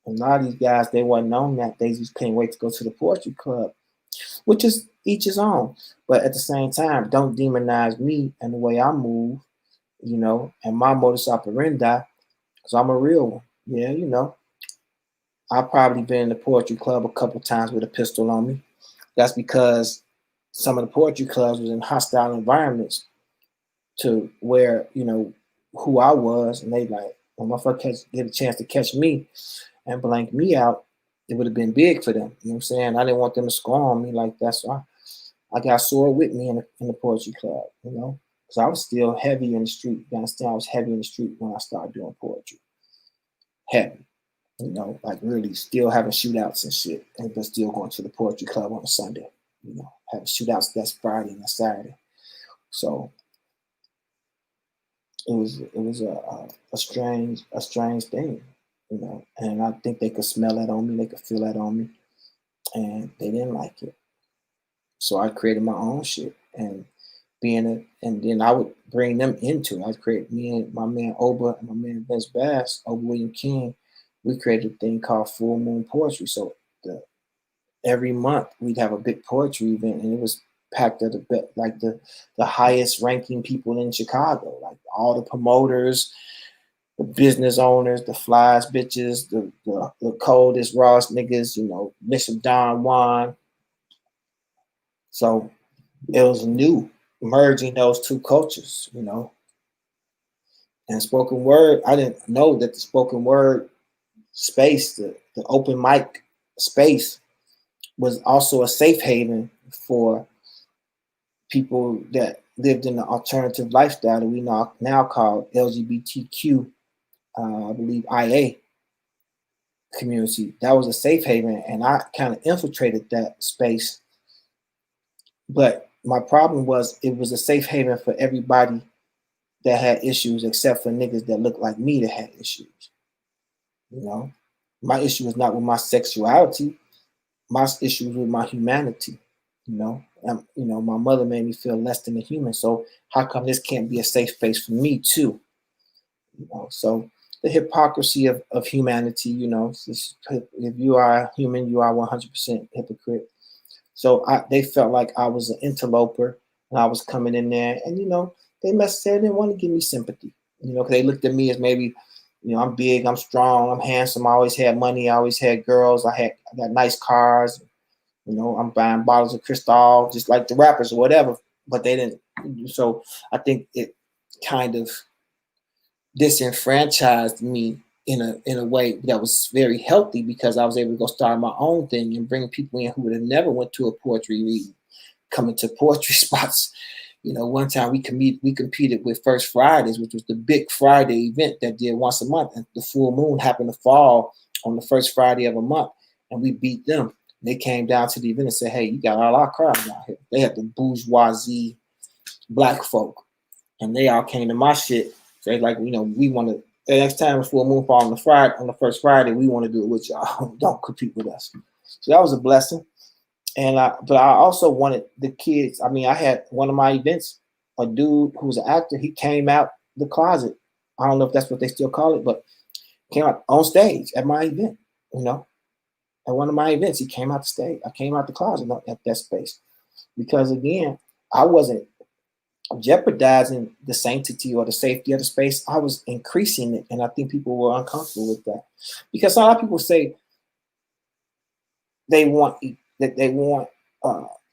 And a lot of these guys, they wasn't on that. They just can't wait to go to the poetry club, which is each his own. But at the same time, don't demonize me and the way I move, and my modus operandi, because I'm a real one. Yeah, I've probably been in the poetry club a couple times with a pistol on me. That's because some of the poetry clubs was in hostile environments to where, who I was, and they like, when motherfuckers get a chance to catch me and blank me out, it would have been big for them. You know what I'm saying? I didn't want them to score on me like that. So I got sore with me in the poetry club, because I was still heavy in the street. You understand? I was heavy in the street when I started doing poetry. Heavy. Like really still having shootouts and shit, but still going to the poetry club on a Sunday, having shootouts that's Friday and that's Saturday. So it was a strange thing, and I think they could smell that on me, they could feel that on me, and they didn't like it. So I created my own shit and and then I would bring them into it. I'd create me and my man Oba and my man Vince Bass, Oba William King. We created a thing called Full Moon Poetry. So every month we'd have a big poetry event, and it was packed at the highest ranking people in Chicago, like all the promoters, the business owners, the flies bitches, the coldest, rawest niggas, Bishop Don Juan. So it was new, merging those two cultures, And spoken word, I didn't know that the spoken word space, the open mic space, was also a safe haven for people that lived in the alternative lifestyle that we now call LGBTQ, I believe IA community. That was a safe haven, and I kind of infiltrated that space. But my problem was it was a safe haven for everybody that had issues, except for niggas that looked like me that had issues. My issue was not with my sexuality. My issue was with my humanity. My mother made me feel less than a human. So how come this can't be a safe space for me too? So the hypocrisy of humanity. If you are human, you are 100% hypocrite. So they felt like I was an interloper, and I was coming in there, and they necessarily didn't want to give me sympathy, you know, because they looked at me as maybe, you know, I'm big, I'm strong, I'm handsome, I always had money, I always had girls, I got nice cars, you know, I'm buying bottles of Cristal, just like the rappers or whatever, but they didn't. So I think it kind of disenfranchised me in a way that was very healthy, because I was able to go start my own thing and bring people in who would have never went to a poetry reading, coming to poetry spots. You know, one time we competed with First Fridays, which was the big Friday event that did once a month, and the full moon happened to fall on the first Friday of a month, and we beat them. They came down to the event and said, "Hey, you got all our crowd out here." They had the bourgeoisie black folk, and they all came to my shit. So they like, you know, we want to. The next time the full moon fall on the first Friday, we want to do it with y'all. Don't compete with us. So that was a blessing. But I also wanted the kids. I mean, I had one of my events, a dude who was an actor. He came out the closet. I don't know if that's what they still call it, but came out on stage at my event. You know, at one of my events, he came out the stage. I came out the closet at that space, because again, I wasn't jeopardizing the sanctity or the safety of the space. I was increasing it, and I think people were uncomfortable with that, because a lot of people say they want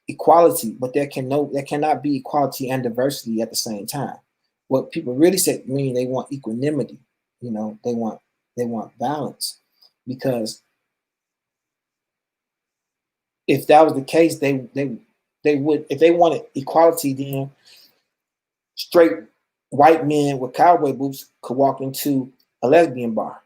equality, but there cannot be equality and diversity at the same time. What people really say mean they want equanimity. You know, they want balance, because if that was the case, they would, if they wanted equality, then straight white men with cowboy boots could walk into a lesbian bar.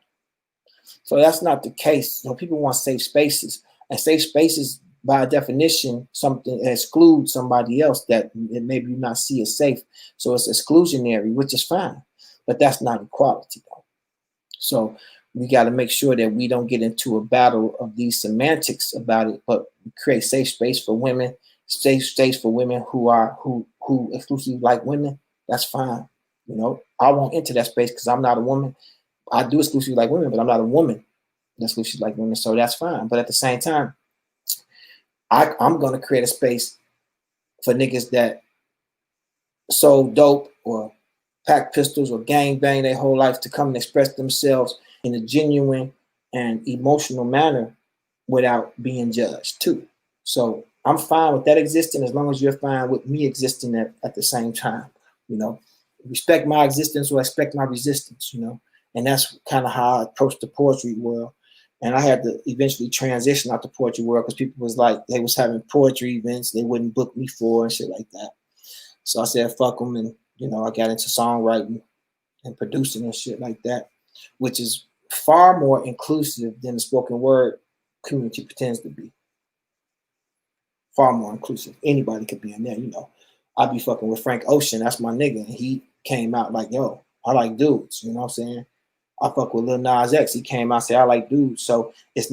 So that's not the case. You know, people want safe spaces, and safe spaces, by definition, something excludes somebody else that maybe you not see as safe. So it's exclusionary, which is fine, but that's not equality, though. So we got to make sure that we don't get into a battle of these semantics about it, but create safe space for women, safe space for women who exclusively like women. That's fine. You know, I won't enter that space because I'm not a woman. I do exclusively like women, but I'm not a woman that's exclusively like women, so that's fine. But at the same time, I'm gonna create a space for niggas that sold dope or pack pistols or gang bang their whole life to come and express themselves in a genuine and emotional manner without being judged too. So I'm fine with that existing, as long as you're fine with me existing at the same time. You know, respect my existence or expect my resistance, you know. And that's kind of how I approached the poetry world. And I had to eventually transition out the poetry world, because people was like, they was having poetry events they wouldn't book me for and shit like that. So I said, fuck them. And, you know, I got into songwriting and producing and shit like that, which is far more inclusive than the spoken word community pretends to be. Far more inclusive. Anybody could be in there, you know. I'd be fucking with Frank Ocean. That's my nigga. And he came out like, yo, I like dudes. You know what I'm saying? I fuck with Lil Nas X. He came out and said, I like dudes. So it's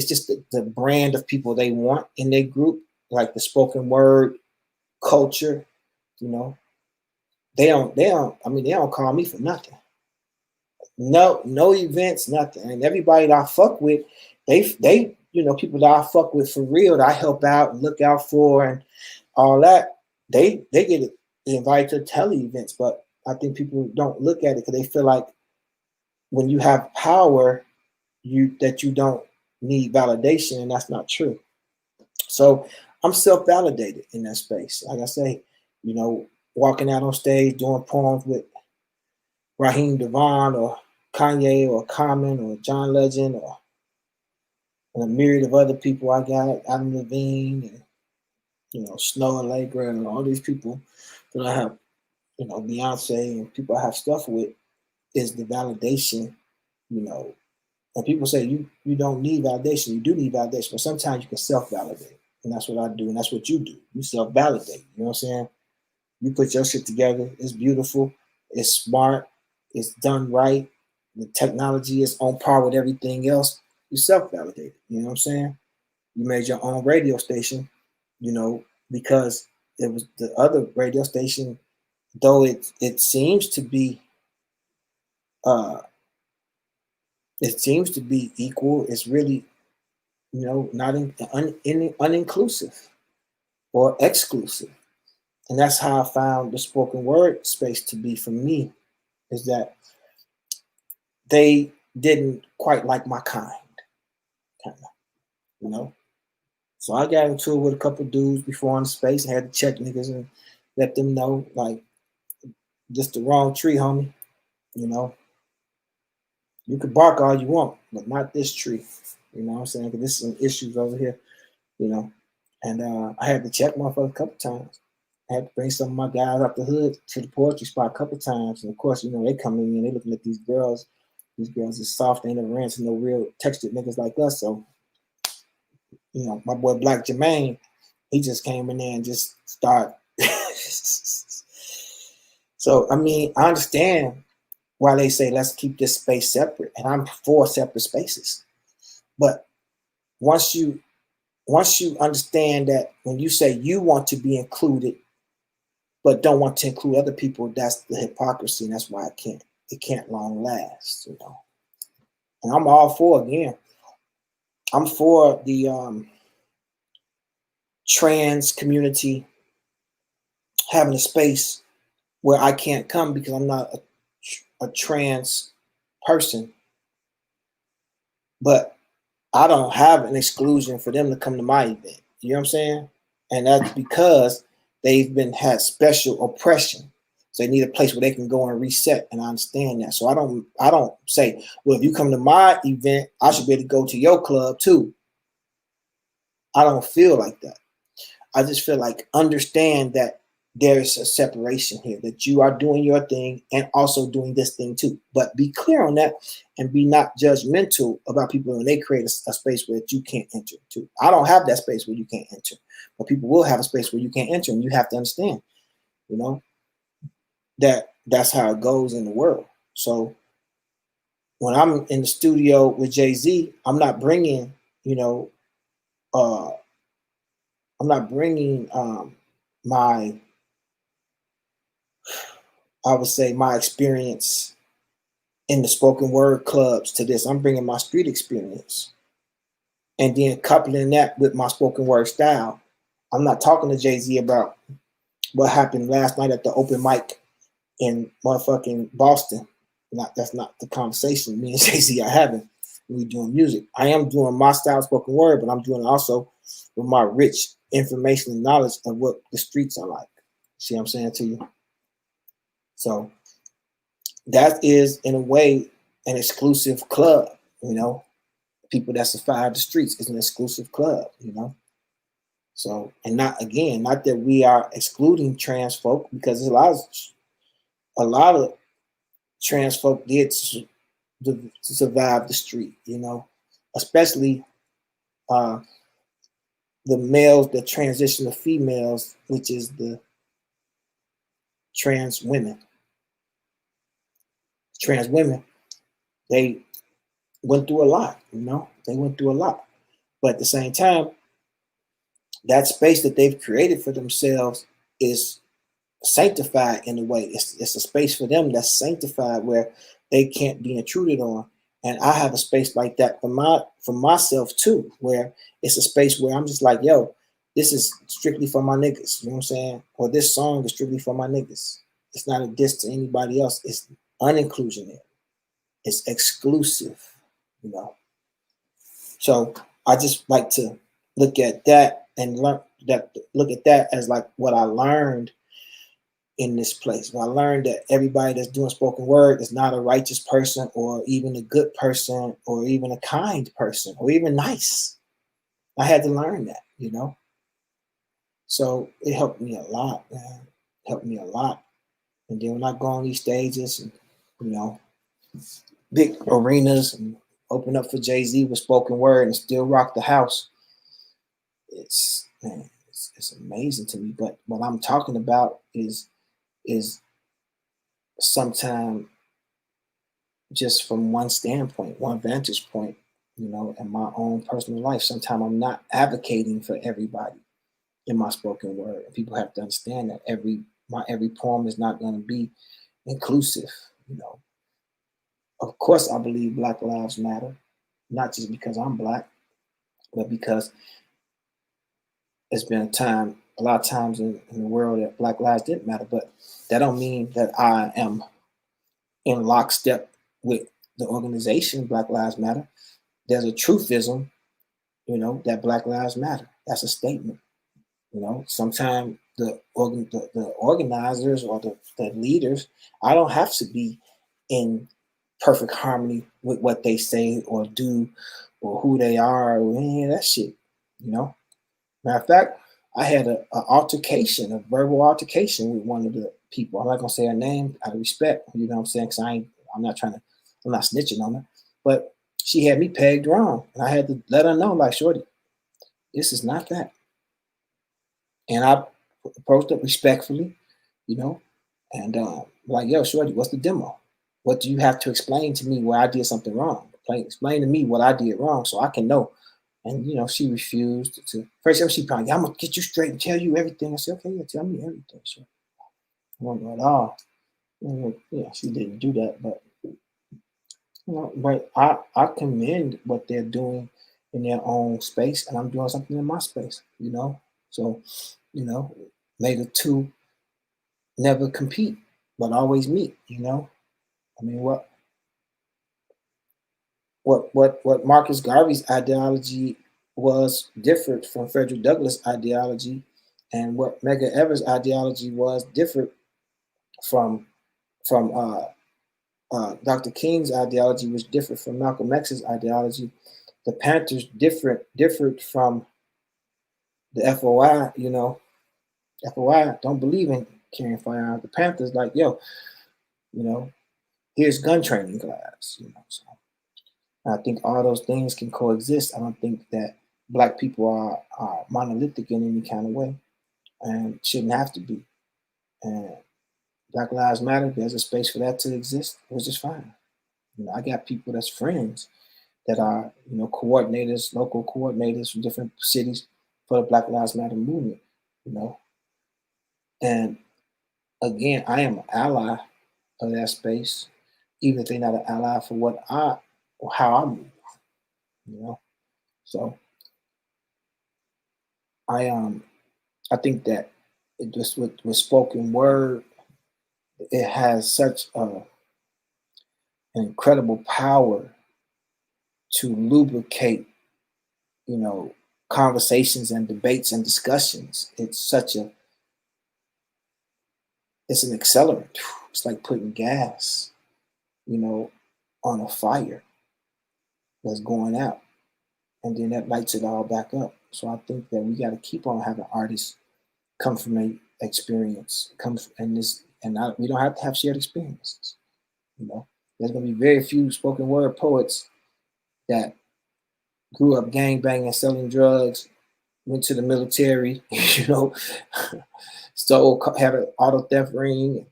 just the brand of people they want in their group, like the spoken word culture, you know. They don't call me for nothing. No events, nothing. And everybody that I fuck with, they you know, people that I fuck with for real, that I help out and look out for and all that, they get invited to tele events. But I think people don't look at it because they feel like when you have power, you don't need validation, and that's not true. So I'm self-validated in that space. Like I say, you know, walking out on stage doing poems with Raheem Devon or Kanye or Common or John Legend or and a myriad of other people I got, Adam Levine and, you know, Snow Allegra and all these people that I have, you know, Beyonce and people I have stuff with, is the validation, you know. And people say you don't need validation. You do need validation, but sometimes you can self-validate. And that's what I do, and that's what you do. You self-validate. You know what I'm saying? You put your shit together. It's beautiful. It's smart. It's done right. The technology is on par with everything else. You self-validate. You know what I'm saying? You made your own radio station, you know, because it was the other radio station, though it seems to be equal. It's really, you know, not uninclusive or exclusive. And that's how I found the spoken word space to be for me, is that they didn't quite like my kind, you know. So I got into it with a couple dudes before on the space and had to check niggas and let them know, like, just the wrong tree, homie. You know, you could bark all you want, but not this tree. You know what I'm saying? Because there's some issues over here, you know. And I had to check motherfuckers a couple times. I had to bring some of my guys out the hood to the poetry spot a couple times. And of course, you know, they come in and they looking at these girls. These girls is soft, they ain't never ran to no real textured niggas like us. So, you know, my boy Black Jermaine, he just came in there and just started. So, I mean, I understand why they say let's keep this space separate, and I'm for separate spaces. But once you understand that when you say you want to be included but don't want to include other people, that's the hypocrisy, and that's why it can't long last, you know. And I'm all for, again, I'm for the trans community having a space where I can't come because I'm not a trans person, but I don't have an exclusion for them to come to my event. You know what I'm saying? And that's because they've had special oppression. So they need a place where they can go and reset. And I understand that. So I don't say, well, if you come to my event, I should be able to go to your club too. I don't feel like that. I just feel like understand that there's a separation here, that you are doing your thing and also doing this thing too. But be clear on that and be not judgmental about people when they create a space where you can't enter too. I don't have that space where you can't enter, but people will have a space where you can't enter, and you have to understand, you know, that's how it goes in the world. So when I'm in the studio with Jay-Z, I'm not bringing, you know, I'm not bringing my, I would say, my experience in the spoken word clubs to this. I'm bringing my street experience and then coupling that with my spoken word style. I'm not talking to Jay-Z about what happened last night at the open mic in motherfucking Boston. That's not the conversation me and Jay-Z are having when we doing music. I am doing my style of spoken word, but I'm doing it also with my rich information and knowledge of what the streets are like. See what I'm saying to you? So that is, in a way, an exclusive club, you know. People that survive the streets is an exclusive club, you know. So, and not that we are excluding trans folk, because there's a lot of trans folk did to survive the street, you know, especially the males that transition to females, which is the trans women. Trans women, they went through a lot, you know, they went through a lot. But at the same time, that space that they've created for themselves is sanctified in a way. It's a space for them that's sanctified where they can't be intruded on. And I have a space like that for myself too, where it's a space where I'm just like, yo, this is strictly for my niggas, you know what I'm saying? Or this song is strictly for my niggas. It's not a diss to anybody else. It's uninclusionary. It's exclusive, you know. So I just like to look at that and look at that as like what I learned in this place. When I learned that everybody that's doing spoken word is not a righteous person or even a good person or even a kind person or even nice. I had to learn that, you know. So it helped me a lot, man. It helped me a lot. And then when I go on these stages and, you know, big arenas and open up for Jay-Z with spoken word and still rock the house, it's amazing to me. But what I'm talking about is sometimes just from one standpoint, one vantage point, you know, in my own personal life. Sometimes I'm not advocating for everybody in my spoken word. And people have to understand that every poem is not going to be inclusive, you know. Of course, I believe Black Lives Matter, not just because I'm Black, but because it's been a time a lot of times in the world that Black lives didn't matter, but that don't mean that I am in lockstep with the organization Black Lives Matter. There's a truthism, that Black Lives Matter. That's a statement. Sometimes the organizers or the leaders, I don't have to be in perfect harmony with what they say or do or who they are or any of that shit. Matter of fact, I had a verbal altercation with one of the people. I'm not gonna say her name out of respect, you know what I'm saying? Because I'm not snitching on her. But she had me pegged wrong. And I had to let her know, like, shorty, this is not that. And I approached it respectfully, and like, yo, shorty, what's the demo? What do you have to explain to me where I did something wrong? Explain to me what I did wrong so I can know. And, she refused to. First, she probably, I'm going to get you straight and tell you everything. I said, okay, yeah, tell me everything. Sure. I don't know at all. Yeah, she didn't do that. But, but I commend what they're doing in their own space, and I'm doing something in my space, So, may the two never compete, but always meet, I mean, what Marcus Garvey's ideology was different from Frederick Douglass' ideology, and what Medgar Evers' ideology was different from Dr. King's ideology, was different from Malcolm X's ideology. The Panthers differed from the FOI. FOI don't believe in carrying firearms. The Panthers like, yo, here's gun training class. So I think all those things can coexist. I don't think that Black people are monolithic in any kind of way, and shouldn't have to be. And Black Lives Matter, there's a space for that to exist, which is fine. I got people that's friends that are, coordinators, local coordinators from different cities for the Black Lives Matter movement, And again, I am an ally of that space, even if they're not an ally for how I move, So I think that it just with spoken word, it has such an incredible power to lubricate, conversations and debates and discussions. It's an accelerant. It's like putting gas, on a fire that's going out, and then that lights it all back up. So I think that we got to keep on having artists come from an experience, we don't have to have shared experiences. There's going to be very few spoken word poets that grew up gang banging, selling drugs, went to the military, had an auto theft ring,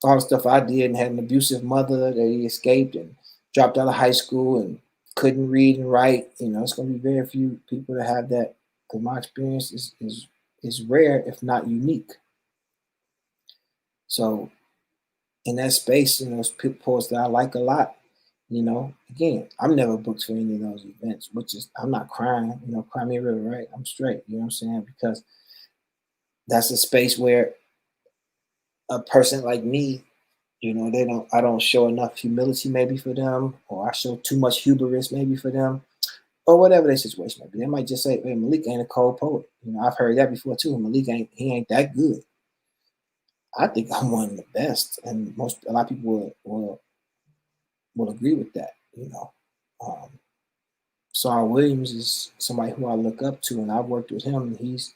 all the stuff I did, and had an abusive mother that he escaped and dropped out of high school and couldn't read and write. It's going to be very few people that have that, because my experience is rare, if not unique. So in that space, those poets that I like a lot, again, I'm never booked for any of those events, which is, I'm not crying, cry me a river, right? I'm straight, you know what I'm saying? Because that's a space where a person like me, I don't show enough humility maybe for them, or I show too much hubris maybe for them, or whatever their situation might be. They might just say, hey, Malik ain't a cold poet. I've heard that before too. Malik ain't that good. I think I'm one of the best, and a lot of people will agree with that. Saul Williams is somebody who I look up to, and I've worked with him, and he's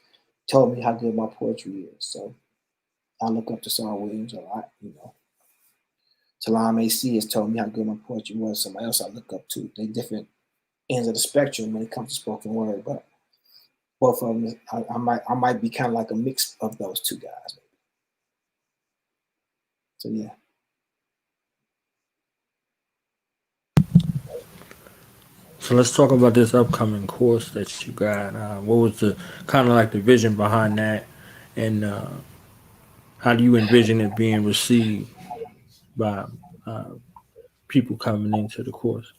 told me how good my poetry is. So I look up to Saul Williams a lot. Talam AC has told me how good my poetry was. Somebody else I look up to. They're different ends of the spectrum when it comes to spoken word, but both of them, I might be kind of like a mix of those two guys. So yeah. So let's talk about this upcoming course that you got. What was the kind of like the vision behind that, and how do you envision it being received by people coming into the course?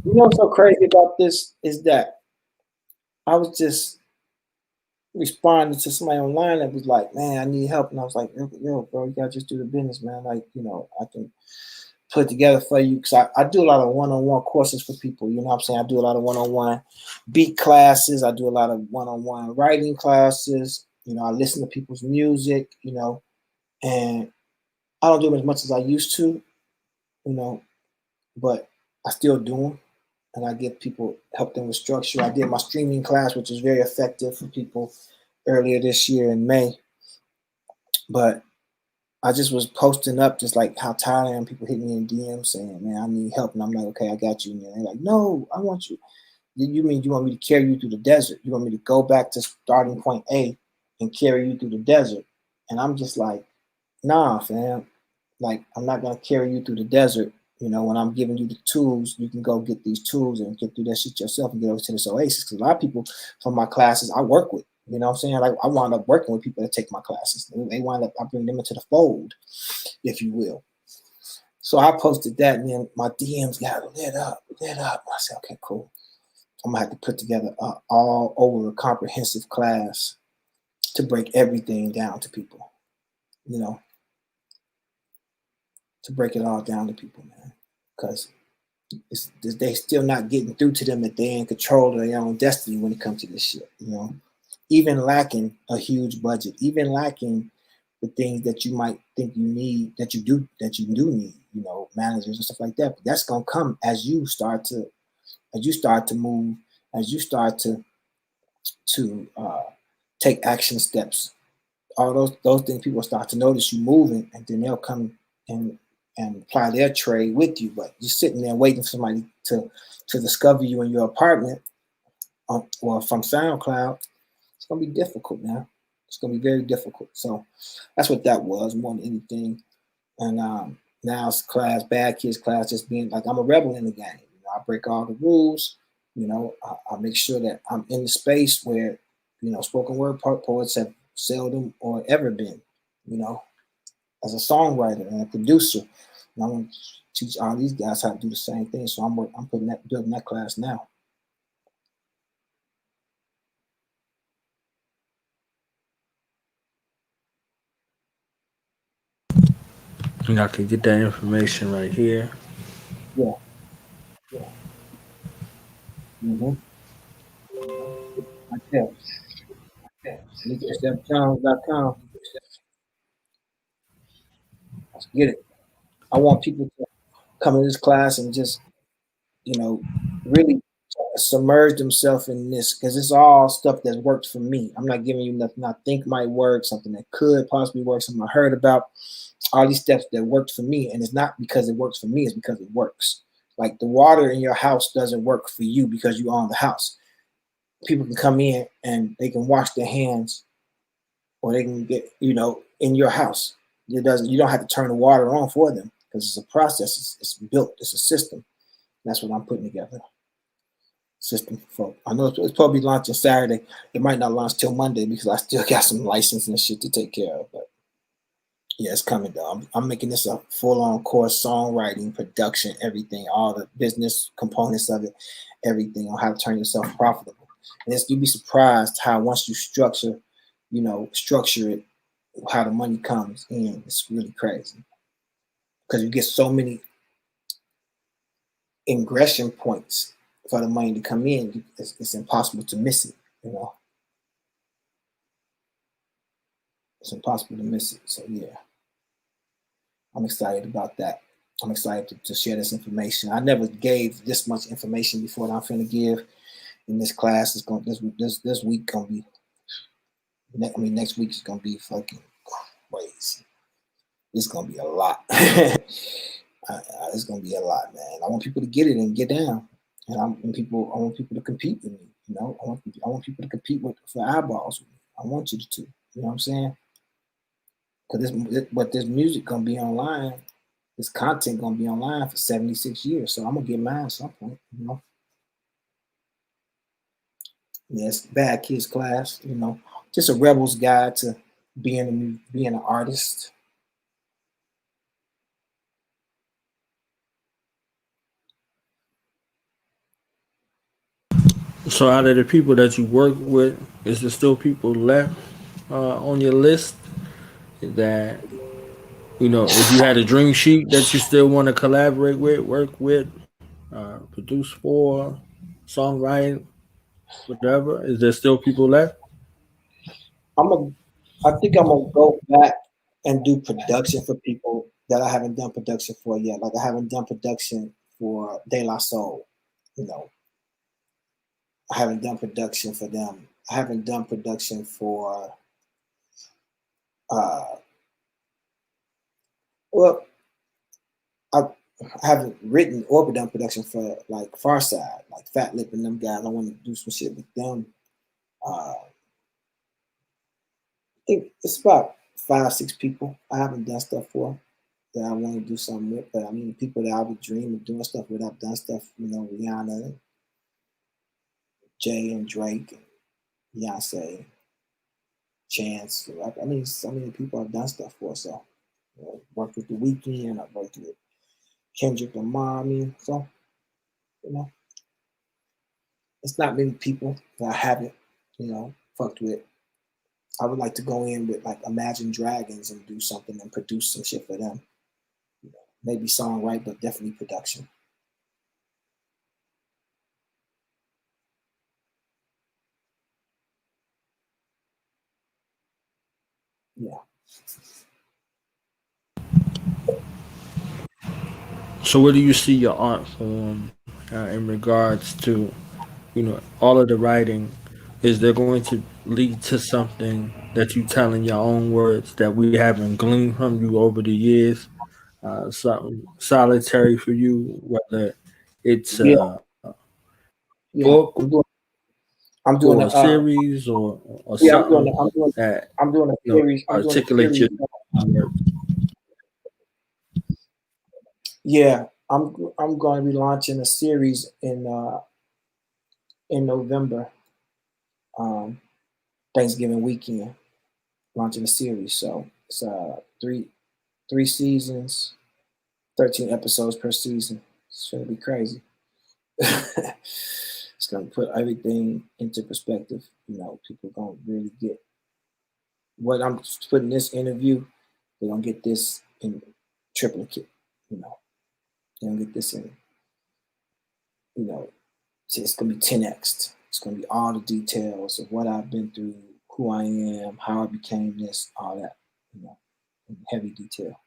What's so crazy about this is that I was just responding to somebody online that was like, "Man, I need help," and I was like, "Yo, bro, you gotta just do the business, man. Like, I can put together for you because I do a lot of one-on-one courses for people. You know what I'm saying? I do a lot of one-on-one beat classes. I do a lot of one-on-one writing classes. I listen to people's music. And I don't do them as much as I used to. But I still do them, and I give people help them with structure. I did my streaming class, which was very effective for people earlier this year in May. But I just was posting up just like how tired I am. People hit me in DMs saying, "Man, I need help," and I'm like, "Okay, I got you." And they're like, "No, I want you. You mean you want me to carry you through the desert? You want me to go back to starting point A and carry you through the desert?" And I'm just like, "Nah, fam. Like, I'm not gonna carry you through the desert. When I'm giving you the tools, you can go get these tools and get through that shit yourself and get over to this oasis." Because a lot of people from my classes I work with, you know what I'm saying? Like, I wound up working with people that take my classes. They wind up, I bring them into the fold, if you will. So I posted that, and then my DMs got lit up. I said, okay, cool. I'm gonna have to put together all over a comprehensive class to break everything down to people, to break it all down to people, man. Because they still not getting through to them that they in control of their own destiny when it comes to this shit, even lacking a huge budget, even lacking the things that you might think you need, that you do need, managers and stuff like that. But that's gonna come as you start to move, as you start to take action steps. All those things, people start to notice you moving, and then they'll come and apply their trade with you. But you're sitting there waiting for somebody to discover you in your apartment or from SoundCloud. It's gonna be difficult, man. It's gonna be very difficult. So that's what that was more than anything. And now it's bad kids class, just being like I'm a rebel in the game. I break all the rules. I make sure that I'm in the space where spoken word poets have seldom or ever been. As a songwriter and a producer, and I want to teach all these guys how to do the same thing. So I'm building that class now. And I can get that information right here. Yeah. Mm-hmm. Right there. YusefJones.com. Let's get it. I want people to come in this class and just, really submerge themselves in this, because it's all stuff that's worked for me. I'm not giving you nothing I think might work, something that could possibly work, something I heard about. All these steps that worked for me, and it's not because it works for me, it's because it works. Like the water in your house doesn't work for you because you own the house. People can come in and they can wash their hands, or they can get, in your house. You don't have to turn the water on for them, because it's a process. It's built. It's a system. That's what I'm putting together. System for. I know it's probably launching Saturday. It might not launch till Monday because I still got some licensing shit to take care of. But yeah, it's coming though. I'm making this a full-on course, songwriting, production, everything, all the business components of it, everything on how to turn yourself profitable. And you'd be surprised how once you structure it, how the money comes in. It's really crazy because you get so many ingression points for the money to come in. It's impossible to miss it. It's impossible to miss it. So yeah, I'm excited about that. I'm excited to share this information. I never gave this much information before that I'm finna give in this class. It's going this week gonna be. Next week is gonna be fucking crazy. It's gonna be a lot. It's gonna be a lot, man. I want people to get it and get down, and I want people to compete with me. I want people to compete for eyeballs with me. I want you to. You know what I'm saying? Because this music gonna be online. This content gonna be online for 76 years. So I'm gonna get mine at some point. Yes, bad kids class. Just a rebel's guide to being an artist. So out of the people that you work with, is there still people left on your list that if you had a dream sheet that you still want to collaborate with, work with, produce for, songwriting, whatever? Is there still people left? I think I'm gonna go back and do production for people that I haven't done production for yet. Like I haven't done production for De La Soul, you know. I haven't done production for them. I haven't done production for uh well, I haven't written or done production for like Farside, like Fat Lip and them guys. I want to do some shit with them. I think it's about 5, 6 people I haven't done stuff for that I want to do something with. But I mean, people that I would dream of doing stuff with, I've done stuff, Rihanna, and Jay and Drake, and Beyonce, Chance. I mean, so many people I've done stuff for. So, worked with The Weeknd, I've worked with Kendrick Lamar. I mean, so, you know, it's not many people that I haven't, fucked with. I would like to go in with like Imagine Dragons and do something and produce some shit for them. Maybe songwrite, but definitely production. Yeah. So where do you see your art form in regards to all of the writing? Is there going to lead to something that you tell in your own words that we haven't gleaned from you over the years? Something solitary for you, whether it's Yeah. a Yeah. book I'm doing or a a series or yeah, something that I'm doing a series. I'm doing a articulate series. your words. Yeah, I'm going to be launching a series in November, um, Thanksgiving weekend. Launching a series, so it's three seasons, 13 episodes per season. It's gonna be crazy. It's gonna put everything into perspective. People gonna really get what I'm putting this interview. They're gonna get this in triplicate. You know, they're gonna get this in. You know, it's gonna be 10x. It's gonna be all the details of what I've been through, who I am, how I became this, all that. In heavy detail.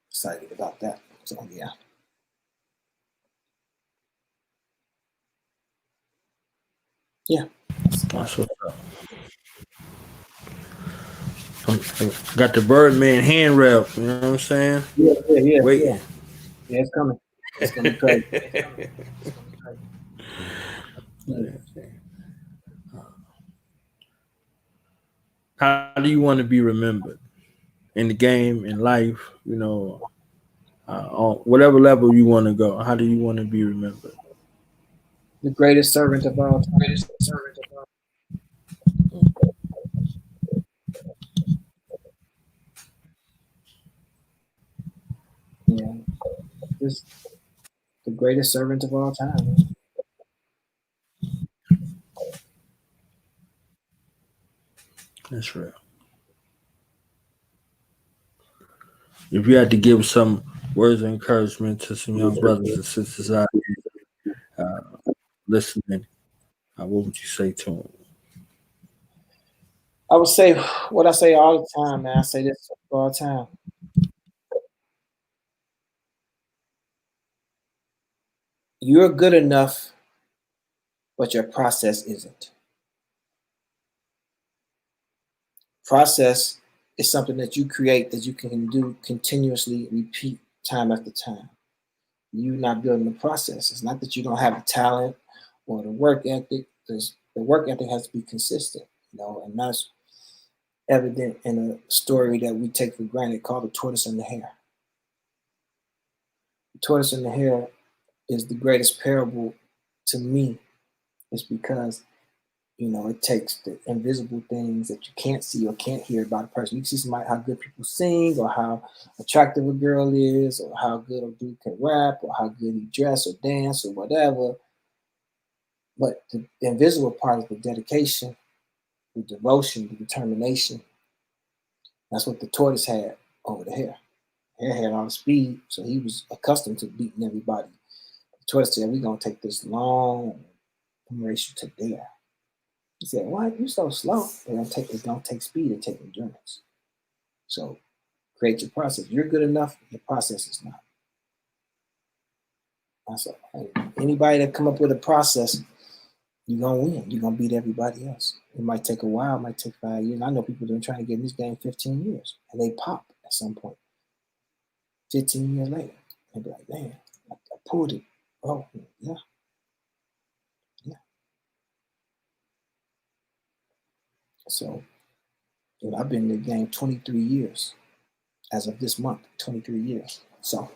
Excited about that. So yeah. Yeah. That's about That's what's up. Got the Birdman hand rep. You know what I'm saying? yeah, yeah, yeah, Waiting. yeah. Yeah, it's coming. It's gonna be crazy. Yeah. How do you want to be remembered in the game, in life? On whatever level you want to go. How do you want to be remembered? The greatest servant of all time. Yeah. Just the greatest servant of all time, man. That's real. If you had to give some words of encouragement to some young brothers and sisters out there listening, what would you say to them? I would say what I say all the time, man. I say this all the time. You're good enough, but your process isn't. Process is something that you create that you can do continuously, repeat time after time. You not building the process. It's not that you don't have the talent or the work ethic, because the work ethic has to be consistent, and that's evident in a story that we take for granted called the tortoise and the hare. The tortoise and the hare is the greatest parable to me, is because it takes the invisible things that you can't see or can't hear about a person. You can see somebody how good people sing, or how attractive a girl is, or how good a dude can rap, or how good he dress or dance or whatever. But the invisible part is the dedication, the devotion, the determination. That's what the tortoise had over the hare. Hare had all the speed, so he was accustomed to beating everybody. The tortoise said, "We're gonna take this long race you to there." He said, "Why you so slow?" It's gonna take speed and take endurance. So create your process. You're good enough, your process is not. That's all. Anybody that come up with a process, you're gonna win. You're gonna beat everybody else. It might take a while, it might take 5 years. I know people that are trying to get in this game 15 years and they pop at some point. 15 years later, they'll be like, "Man, I pulled it." Oh, yeah. Yeah. So, I've been in the game 23 years. As of this month, 23 years. So,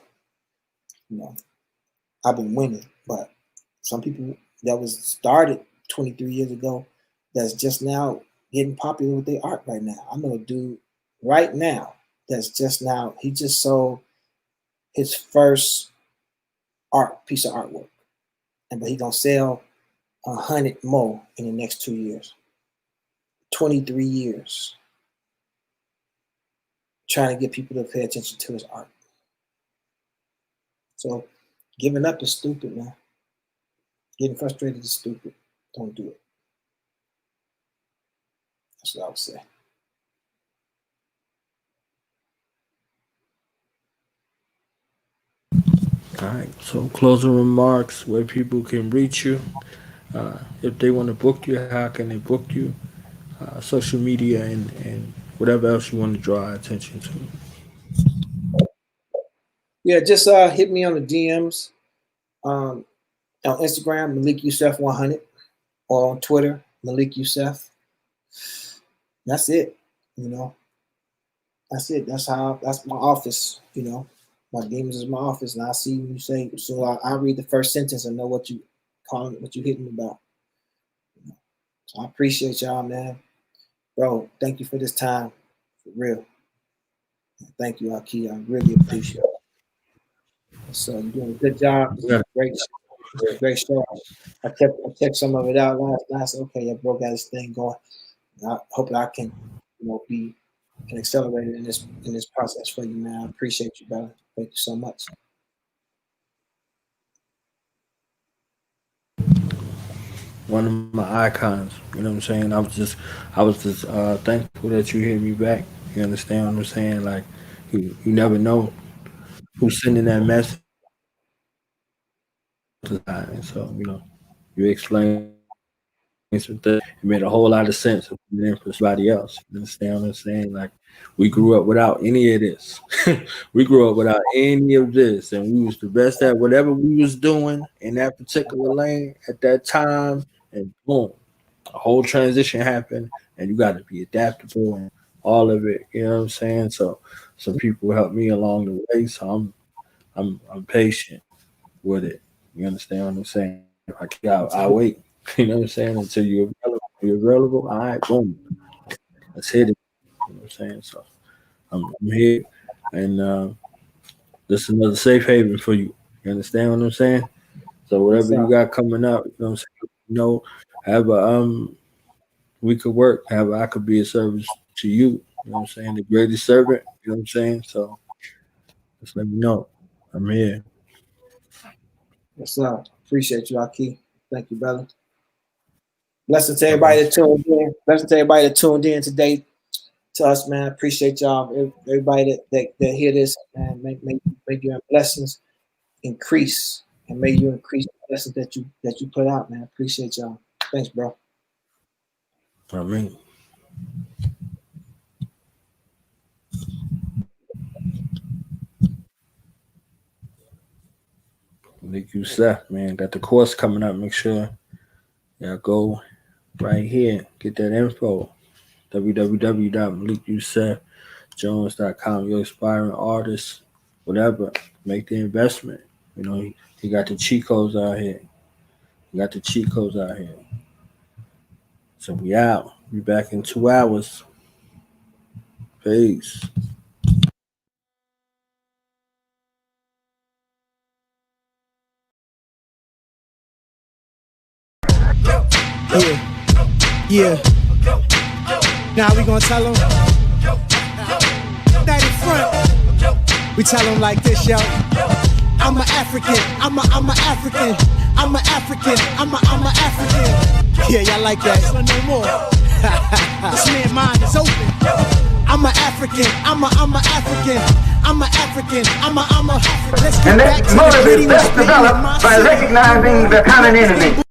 I've been winning. But some people that was started 23 years ago that's just now getting popular with their art right now. I know a dude right now that's just now, he just sold his first piece of artwork. But he gonna sell 100 more in the next 2 years. 23 years trying to get people to pay attention to his art. So giving up is stupid, man. Getting frustrated is stupid. Don't do it. That's what I would say. All right. So closing remarks, where people can reach you. If they want to book you, how can they book you? Social media and whatever else you want to draw attention to. Yeah, just hit me on the DMs on Instagram, Malik Yusef 100, or on Twitter, Malik Yusef. That's it. That's it. That's my office. My demons is my office, and I see when you say. So I read the first sentence and know what you calling, what you hitting about. So I appreciate y'all, man. Bro, thank you for this time, for real. Thank you, Aki. I really appreciate it. So you're doing a good job. Yeah. Great show. I checked some of it out last. Okay, I broke out this thing going. I hope I can, be an accelerator in this process for you, man. I appreciate you, brother. Thank you so much. One of my icons. You know what I'm saying? I was just thankful that you hit me back. You understand what I'm saying? Like you never know who's sending that message. And so you explained some things. It made a whole lot of sense than for somebody else. You understand what I'm saying? Like we grew up without any of this. We grew up without any of this, and we was the best at whatever we was doing in that particular lane at that time. And boom, a whole transition happened, and you got to be adaptable and all of it. You know what I'm saying? So some people helped me along the way, so I'm patient with it. You understand what I'm saying? I wait. You know what I'm saying? Until you're available. You're available. All right, boom. Let's hit it. You know what I'm saying? So I'm here, and this is another safe haven for you. You understand what I'm saying? So What's whatever you up? got coming up, you know what I'm saying? Have a we could work. Have I could be a service to you. You know what I'm saying? The greatest servant. You know what I'm saying? So just let me know. I'm here. What's up? Appreciate you, Aki. Thank you, brother. Blessings to All everybody right. that tuned in. Blessings to everybody that tuned in today to us, man. Appreciate y'all. Everybody that hear this, man. Make your blessings increase, and may you increase the blessings that you put out, man. Appreciate y'all. Thanks, bro. I mean, Nick Yusef, man, got the course coming up. Make sure y'all go right here. Get that info. www.malikyusefjones.com. Your aspiring artist, whatever. Make the investment. He got the cheat codes out here. He got the cheat codes out here. So we out. Be back in 2 hours. Peace. Yeah. Now we gonna tell them. That in front. We tell them like this, yo. I'm an African. I'm a African. I'm an African. I'm a African. Yeah, y'all like that? No more. This man's mind is open. I'm an African. I'm a African. I'm an African. I'm a. Let's get And back that to motive the is best developed by recognizing the common enemy.